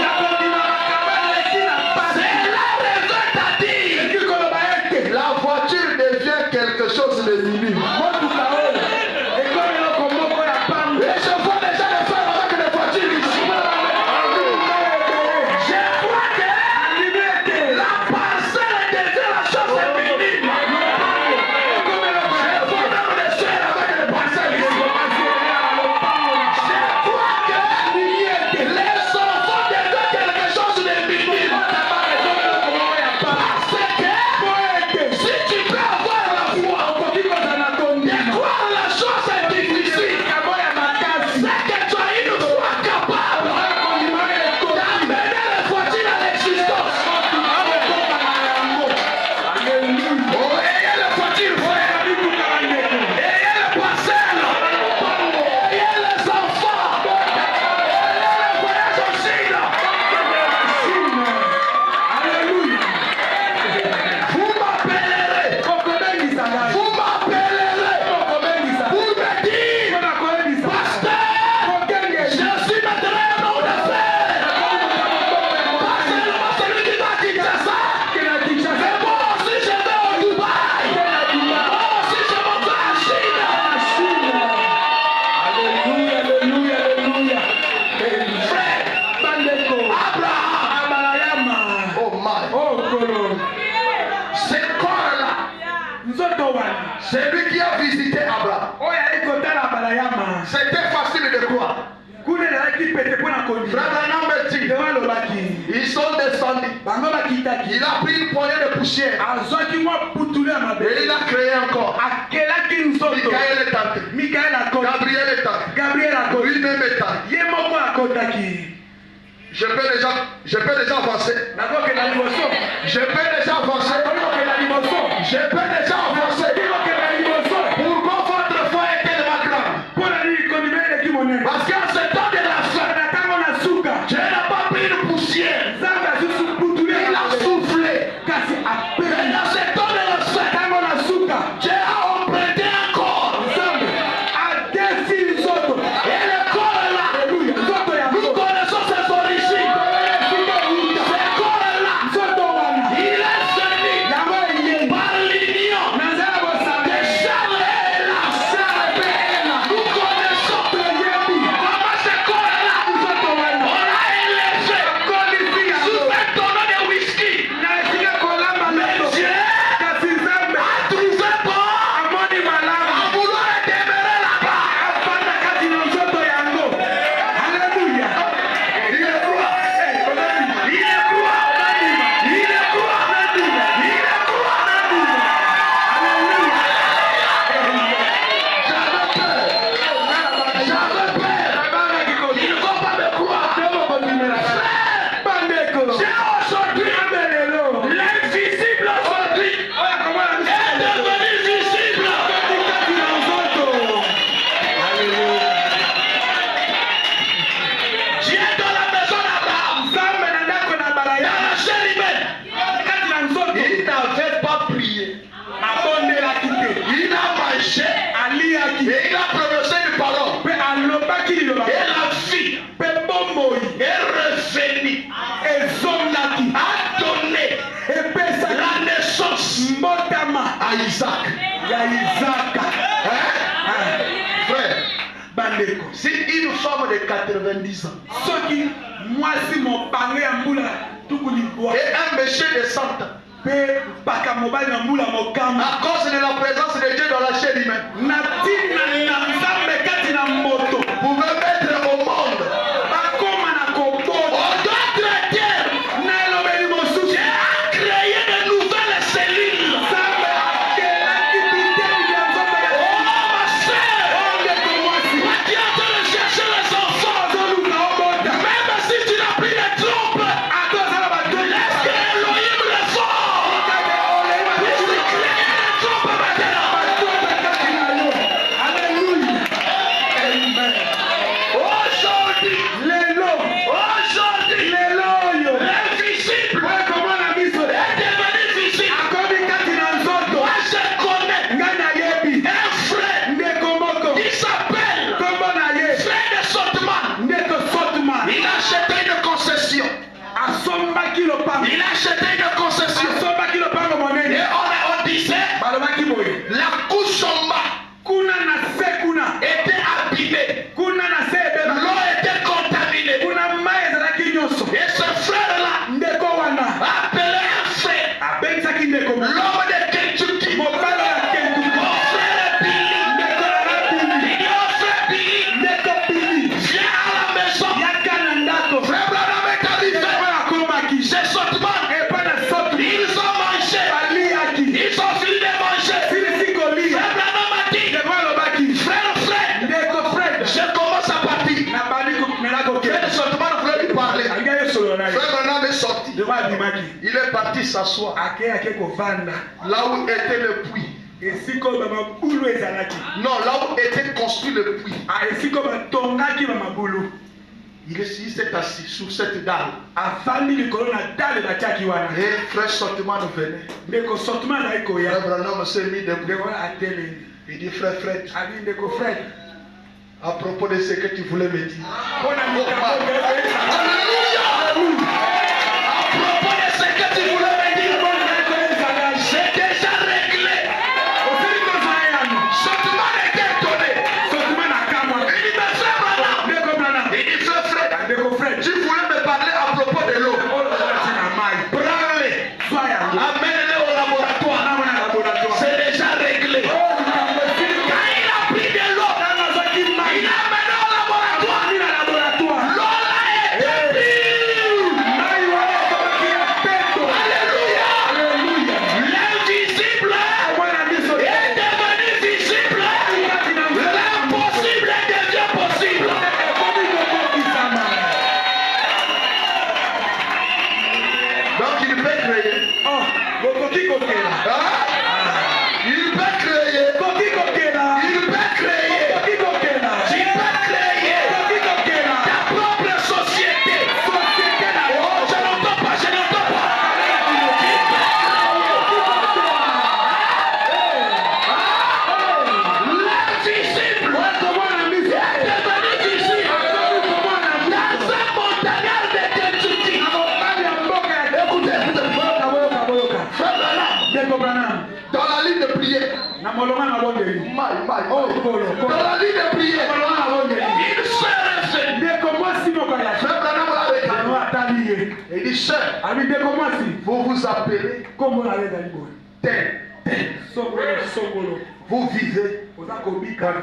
Speaker 1: la raison c'est-à-dire la voiture devient quelque chose de minime. Et je vois les gens le faire avec des voitures ici. Je crois que la parcelle devient la chose minime. Je vois même les soeurs avec des parcelles ici. Je crois que les enfants deviennent quelque chose de minime. Parce que si tu peux avoir la foi de croire la chose est difficile, c'est que tu as une foi capable d'amener les voitures à l'existence. Oh, ayez les voitures, frère. Ayez les parcelles. Ayez les enfants. Ayez les voyages au Chine. Vous m'appellerez. Vous m'appellerez pour me dire, pasteur, je suis maintenant un homme d'affaires. Pas seulement celui qui va quitter ça. Mais moi aussi je vais au Dubaï. Moi aussi je m'en vais à Chine. Abraham. Oh my. Ce corps-là, c'est lui qui a visité Abraham. C'était facile de croire. Frère Branham me dit, ils sont descendus. Il a pris une poignée de poussière. Et il a créé encore. Michael est entré. Gabriel est entré. Lui-même est entré. Je peux déjà avancer. Je peux déjà avancer. Je peux déjà avancer. Pourquoi votre foi est tellement grande? Parce qu'en ce temps de la fin, Dieu n'a pas pris de poussière. Il a soufflé. Et dans ce temps de la fin, Dieu a emprunté un corps. Et le corps est là. Nous connaissons ses origines. Ce corps est là. Il est venu par l'union a donné la naissance à Isaac. Frère, si une femme de 90 ans et un monsieur de 100 ans, à cause de la présence de Dieu dans la chair humaine, pouvez mettre au monde il a acheté une concession. Et on disait la couche en bas était abîmée. L'eau était contaminée. Et ce frère-là a appelé un frère, l'homme de Kentucky, mon frère Billy. Il dit au frère Billy, viens à la maison. Frère Branham est arrivé. C'est Sotman. Ils ont mangé. Ils ont fini de manger. Frère Branham a dit, frère, je commence à partir. Frère Sotman voulait lui parler. Frère Branham est sorti. Il est parti s'asseoir là où était le puits. Non, là où était construit le puits. Il s'est assis sur cette dalle. Et frère Sotman venait. Frère Branham s'est mis debout. Il dit, frère Fred, à propos de ce que tu voulais me dire. Alléluia! À propos de ce que tu voulais me dire, c'est déjà réglé. Sotman était étonné. Il dit, mais frère Branham, il dit, frère Fred, tu voulais me parler à propos de l'eau. Prends-les, amène-les au laboratoire. C'est déjà réglé. Quand il a pris de l'eau, il a amené au laboratoire. L'eau là était pure. Alléluia. L'invisible est devenu visible. L'impossible devient possible. Donc il peut créer. Il peut créer. Il peut créer. Tu peux créer ta propre société. Oh, je n'entends pas. L'invisible est devenu visible. Dans un montagnard de Kentucky. Écoutez. Frère Branham, dans la ligne de prière. Dans la ligne de prière. Il se réveille. Frère Branham l'a regardé. Il dit, sœur, vous vous appelez tel. Vous vivez dans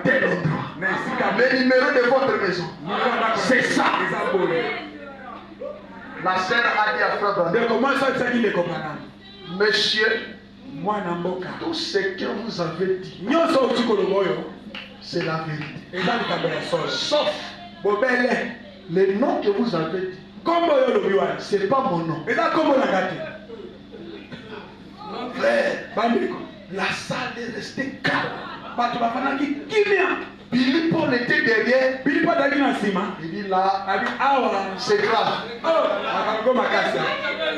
Speaker 1: tel endroit. Le numéro de votre maison, c'est ça. La sœur a dit à frère Branham, monsieur, tout ce que vous avez dit, c'est la vérité. Sauf le nom que vous avez dit, c'est pas mon nom. Frère, la salle est restée calme. Billy Paul était derrière. Il dit là, c'est grave.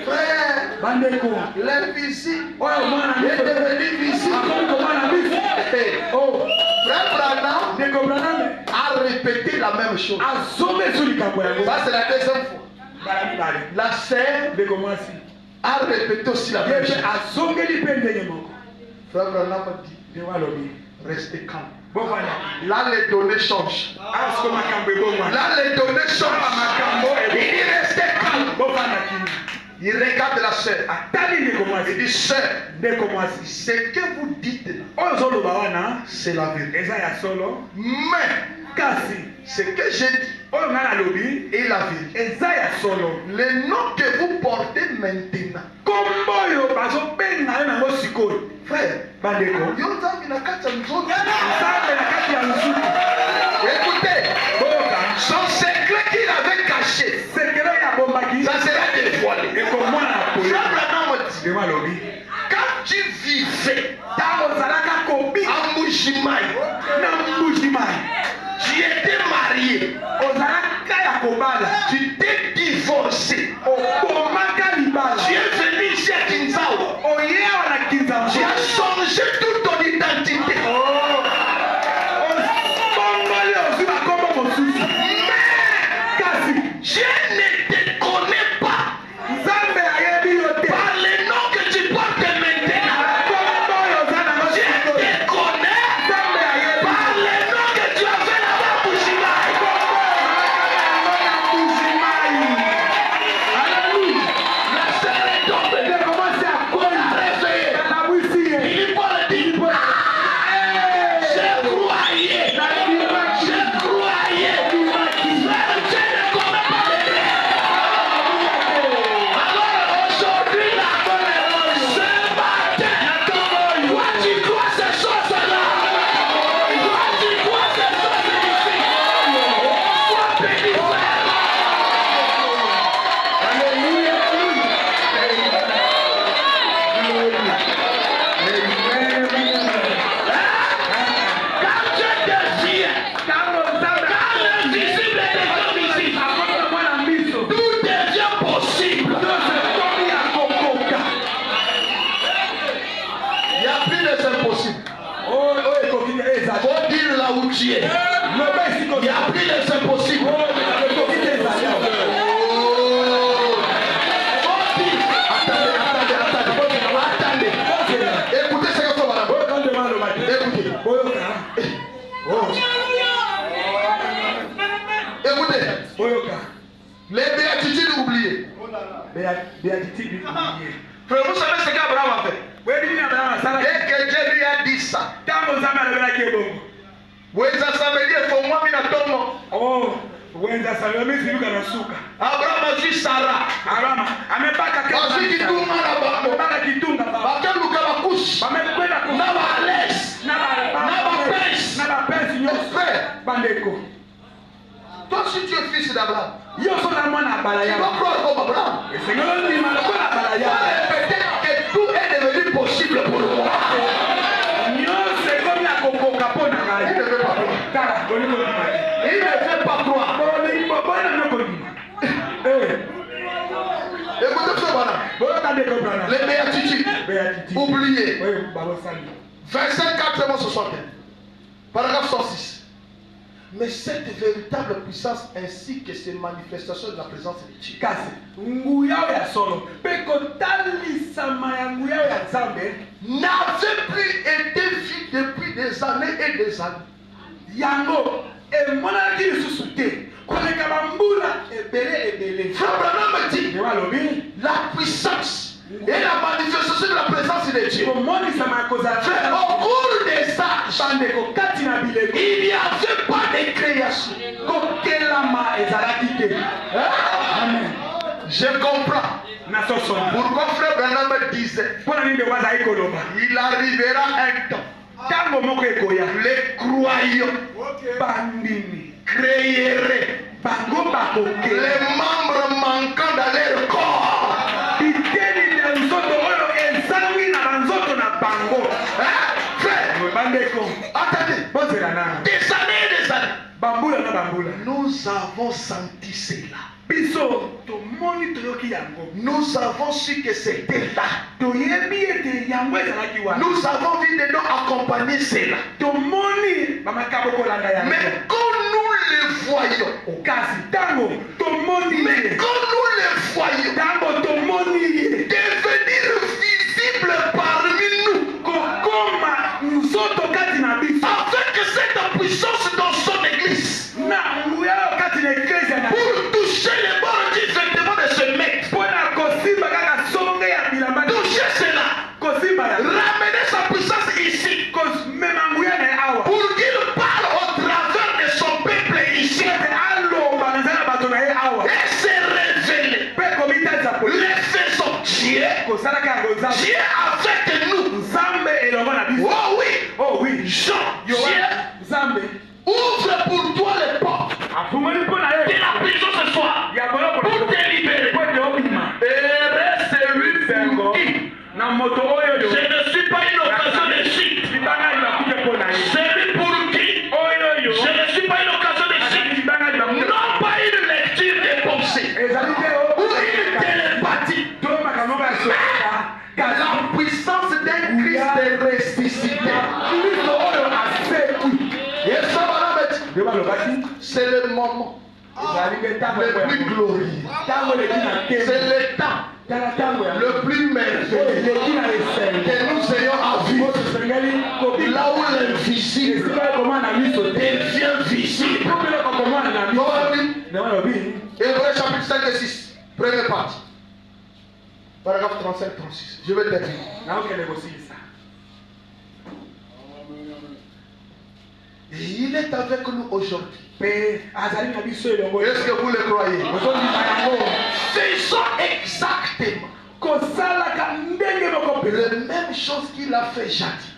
Speaker 1: Frère, l'invisible est devenu visible. Frère Branham a répété la même chose. Ça, c'est la deuxième fois. La sœur a répété aussi la même chose. Frère Branham dit, restez calme. Là, les données changent. Là, les données changent. Il dit, restez calme. Il regarde la sœur. Il dit, sœur, ce que vous dites là, c'est la vérité. Mais, ce que j'ai dit est la vérité. Le nom que vous portez maintenant, frère, écoutez, son secret qu'il avait caché, ça sera dévoilé. Quand tu vivais à Moujimaï, tu étais marié, tu t'es divorcé, tu es venu ici à Kinzao, tu as changé toute ton identité. Mais je ne te connais pas par le nom que tu portes maintenant. Je te connais par le nom que tu as fait là-bas pour Shimaï. La sœur est tombée. On a réveillé. Il parle dit, je croyais. Je croyais. Frère, je ne connais pas les rêves. Alors aujourd'hui, là, ce matin, toi tu crois ces choses-là. Toi tu crois ces choses ici. Sois béni, frère. Quand Dieu devient, quand l'invisible est comme ici, tout devient possible. Il n'y a plus de impossible. Faut dire là où tu es. Il n'y a plus de impossible. Attendez. Écoutez ce que madame. Écoutez. Écoutez. Les béatitudes oubliées. Frère, vous savez ce qu'Abraham a fait? Dès que Dieu lui a dit ça, Abraham a vu Sarah. Toi, si tu es fils d'Abraham, tu vas croire comme Abraham. Peut-être que tout est devenu possible pour moi. Il ne veut pas croire. Il ne veut pas croire. Écoutez ce voilà. Les béatitudes. Oubliez. Verset 461. Paragraphe 106. Mais cette véritable puissance ainsi que ces manifestations de la présence de Dieu n'avaient plus été vues depuis des années et des années. Frère Branham dit la puissance et la manifestation de la présence de Dieu. Frère, au cours des âges, il n'y avait pas de création. Je comprends. Pourquoi frère Branham disait il arrivera un temps, les croyants créeraient les membres manquants dans leur corps. Attendez, des années. Nous avons senti cela. Nous avons su que c'était là. Nous avons vu des noms accompagner cela. Mais quand nous les voyons, mais quand nous Dieu avec nous. Oh oui.
Speaker 2: Oh oui.
Speaker 1: Jean, Dieu ouvre pour toi les portes de la prison ce soir pour te libérer. Et reste 8 secondes. Je ne suis pas une occasion de chute. C'est pour qui? Je ne suis pas une occasion de chute. Non pas une lecture des pensées ou une télépathie. La puissance d'un Christ est ressuscité. C'est le moment le plus glorieux. C'est le temps le plus merveilleux que nous ayons à vivre. Là où l'invisible devient visible. Hébreux chapitre 5 et 6, première partie. Paragraphe 35-36. Je vais terminer. Et il est avec nous aujourd'hui. Est-ce que vous le croyez? Faisons exactement la même chose qu'il a fait jadis.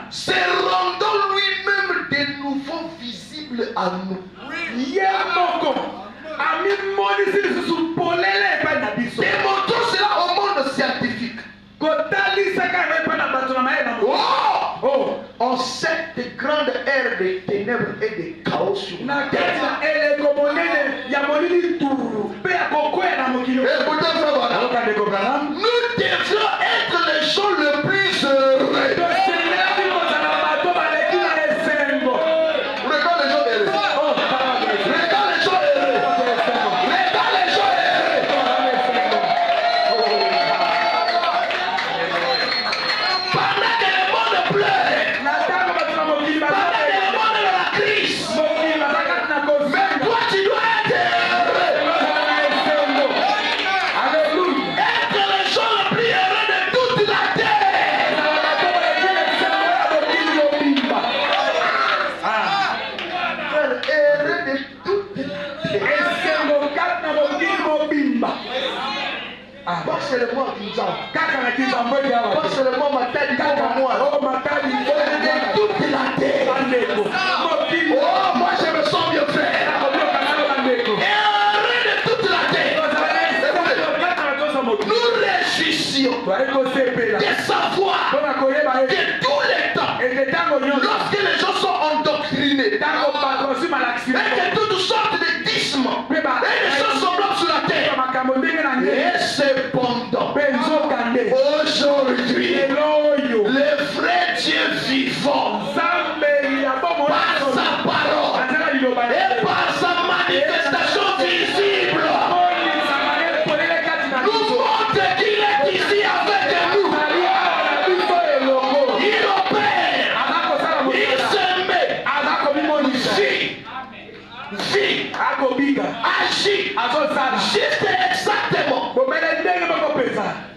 Speaker 1: Se rendant lui-même de nouveau visible à nous. Démontrons cela au monde scientifique. Oh, en cette grande ère de ténèbres et de chaos sur la terre. Nous devions être les gens les plus heureux. Regarde les gens heureux. Regarde les gens heureux. Regarde les gens heureux. Pendant que le monde pleure, pendant que le monde est dans la crise, mais toi tu dois être heureux. Être les gens les plus heureux de toute la terre. Heureux de toute la terre. Pas seulement Kinshasa. Pas seulement Matadi comme moi. De toute la terre. Oh, moi je me sens bien fait. Heureux de toute la terre. Nous réjouissions de savoir que tous les temps, lorsque les gens sont endoctrinés, et que toutes sortes de dismes et des choses semblables sur la terre, et cependant, aujourd'hui, le vrai Dieu vivant, par sa parole et par sa manifestation visible, nous montre qu'il est ici avec nous. Il opère, il se met, vit, agit, juste exactement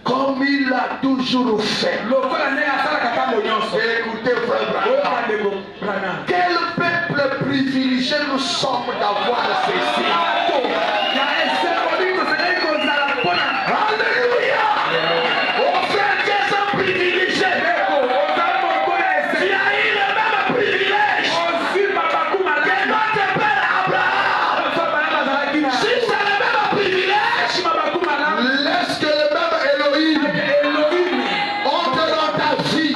Speaker 1: comme il l'a toujours fait. Écoutez, frère Branham, quel peuple privilégié nous sommes d'avoir ceci. Alléluia. Oh frère, tu es un privilégié. Tu as eu le même privilège que notre père Abraham. Si c'est le même privilège, laisse que le même Elohim entre dans ta vie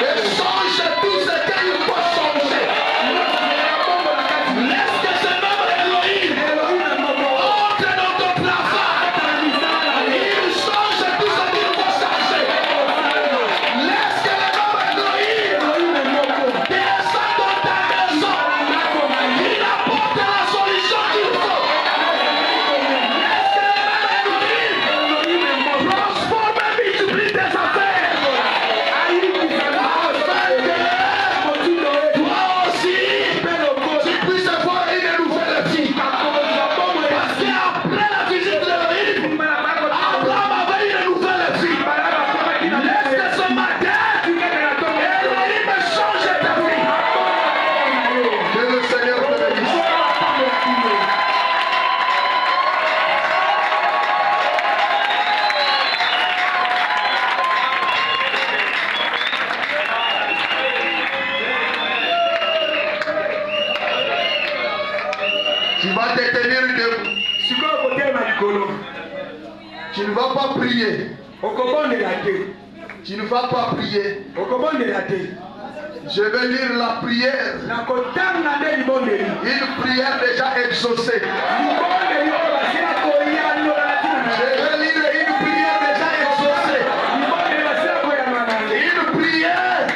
Speaker 1: et change tout ce qu'il faut changer. Laisse que ce même Elohim entre dans ton travail. Il change tout ce qu'il faut changer. Laisse que le même Elohim descende dans ta maison. Il apporte la solution qu'il faut. tenir debout. Tu ne vas pas prier. Tu ne vas pas prier. Je vais lire la prière. Une prière déjà exaucée. Je vais lire une prière déjà exaucée. Une prière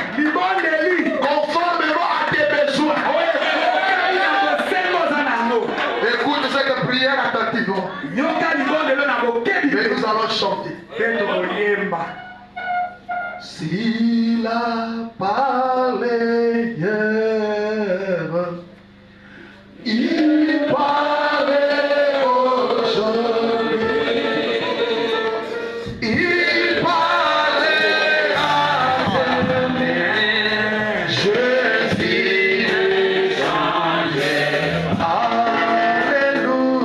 Speaker 1: conformément à tes besoins. Écoute cette prière attentivement. Mais nous allons chanter. S'il a parlé hier, il parlait aujourd'hui. Il parlait à demain. Je suis changé. Alléluia.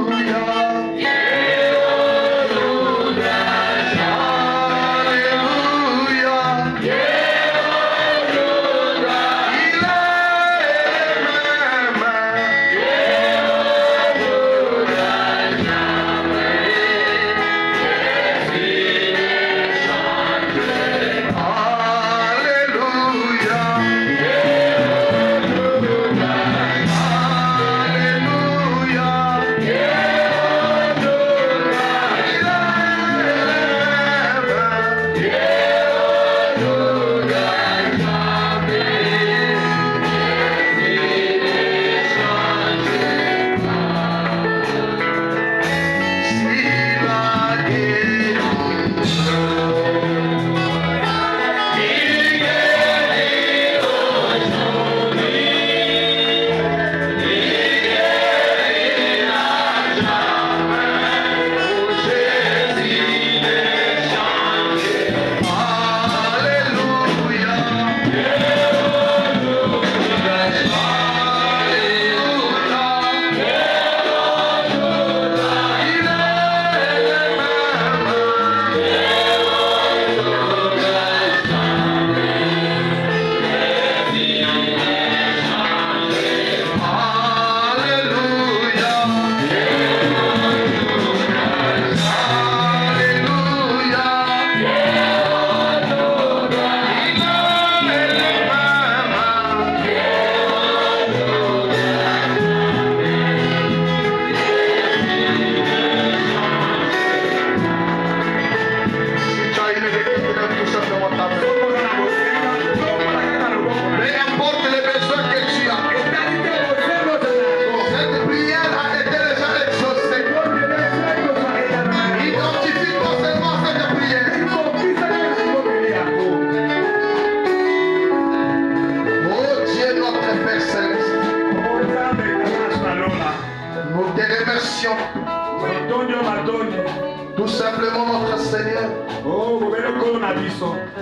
Speaker 1: Tout simplement notre Seigneur,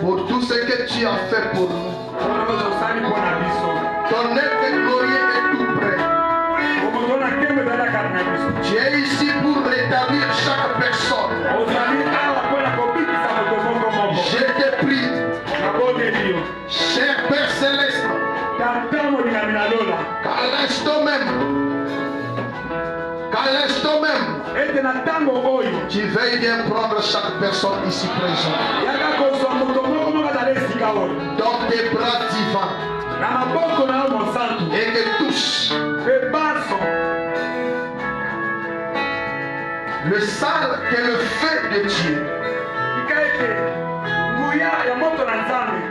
Speaker 1: pour tout ce que tu as fait pour nous. Ton être glorieux est tout près. Tu es ici pour rétablir chaque personne. Je te prie, cher Père Céleste, qu'à l'instant même, tu veilles bien prendre chaque personne ici présente dans tes bras divins et que tous le sale que le feu de Dieu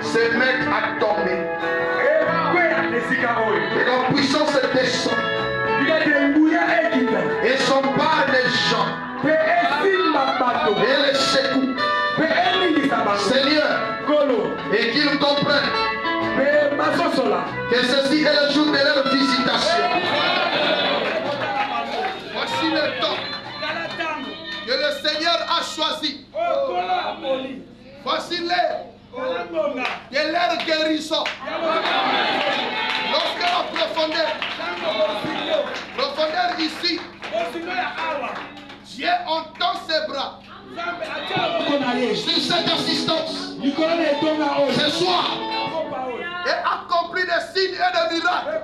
Speaker 1: se mette à tomber et la puissance descend et s'empare des gens et les secoue, Seigneur, et qu'ils comprennent que ceci est le jour de leur visitation. Voici le temps que le Seigneur a choisi. Voici l'heure de leur guérison. Lorsque la profondeur ici, Dieu entend ses bras sur cette assistance ce soir et accomplit des signes et des miracles.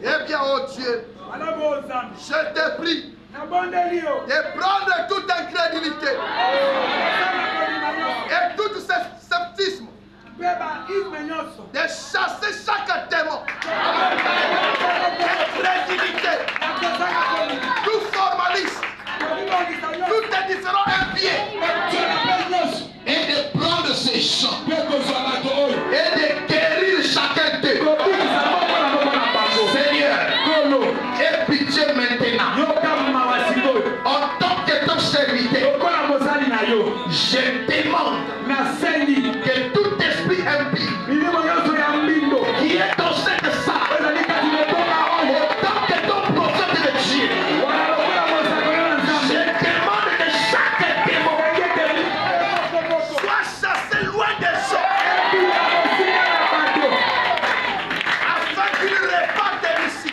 Speaker 1: Eh bien, oh Dieu, Je te prie de prendre toute incrédulité et tout sceptisme, de chasser chaque démon, incrédulité, tout formaliste, tout est différent impié, et de prendre ces chants et de guérir chacun d'eux. Seigneur, aie pitié maintenant. En tant que ton serviteur, je demande que tout esprit impie qui est dans cette salle, autant que ton prophète de Dieu, je demande que chaque démon soit chassé loin des gens, afin qu'il reparte ici.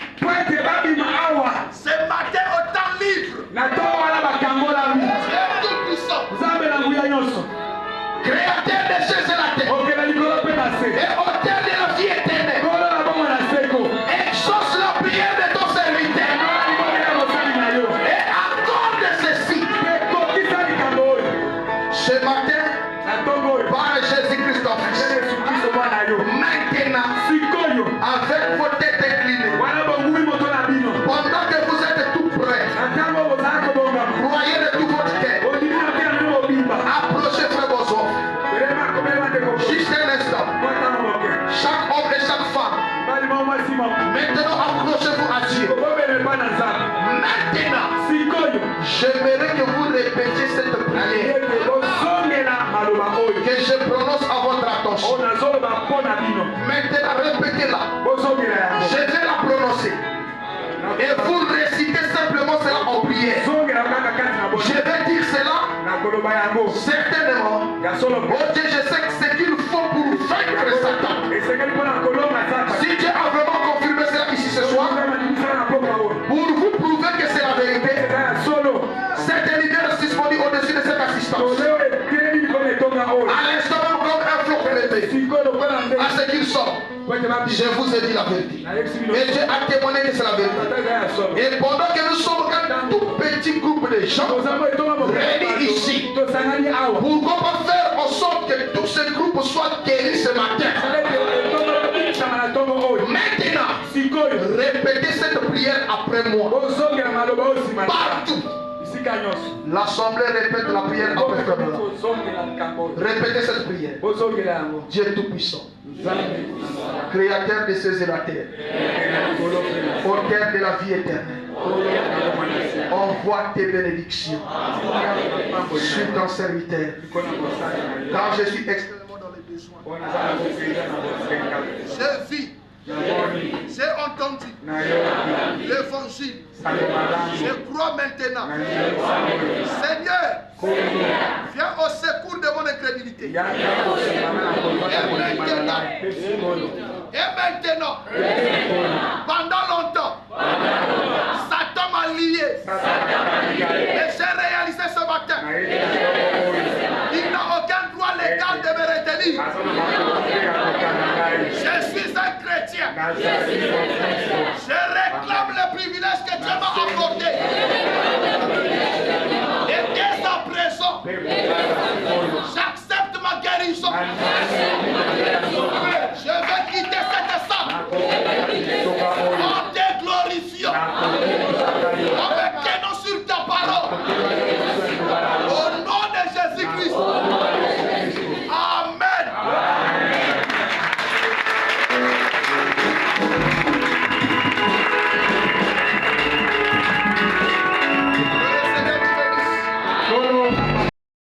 Speaker 1: Ce matin au temps libre, Dieu tout-puissant, créateur des cieux et la terre, et auteur de la vie éternelle, exauce la prière de ton serviteur et accorde ceci. Ce matin, par Jésus-Christ en Christ, maintenant, avec vos têtes inclinées, pendant que vous êtes tout prêts, croyez de tout votre cœur, approchez frère Bossoff. Juste un instant, chaque homme et chaque femme, maintenant approchez-vous à Dieu. Maintenant, j'aimerais que vous répétiez cette prière que je prononce à votre attention. Maintenant, répétez-la. Je vais la prononcer. Et vous récitez simplement cela en prière. Je vais dire cela certainement. Oh Dieu, je sais que c'est qu'il faut pour vaincre Satan. Si Dieu a vraiment confirmé cela ici ce soir, pour vous prouver que c'est la vérité, cette lumière suspendue au-dessus de cette assistance, à l'instant même comme un flot prélevé, à ce qu'il sort, je vous ai dit la vérité. Et Dieu a témoigné que c'est la vérité. Et pendant que nous sommes un tout petit groupe de gens réunis ici, pourquoi pas faire en sorte que tout ce groupe soit guéri ce matin? Maintenant, répétez cette prière après moi. Partout. L'assemblée répète la prière après moi. Répétez cette prière. Dieu Tout-Puissant, Créateur des cieux et la terre, auteur de la vie éternelle, envoie tes bénédictions sur ton serviteur. Quand je suis extrêmement dans les besoins, je vis, j'ai entendu l'évangile. Je crois maintenant. Seigneur, viens au secours de mon incrédulité. Et maintenant, pendant longtemps, Satan m'a lié. Et j'ai réalisé ce matin, il n'a aucun droit légal de me retenir. Je suis un chrétien. Je réclame le privilège que Dieu m'a accordé. Et dès à présent, j'accepte ma guérison.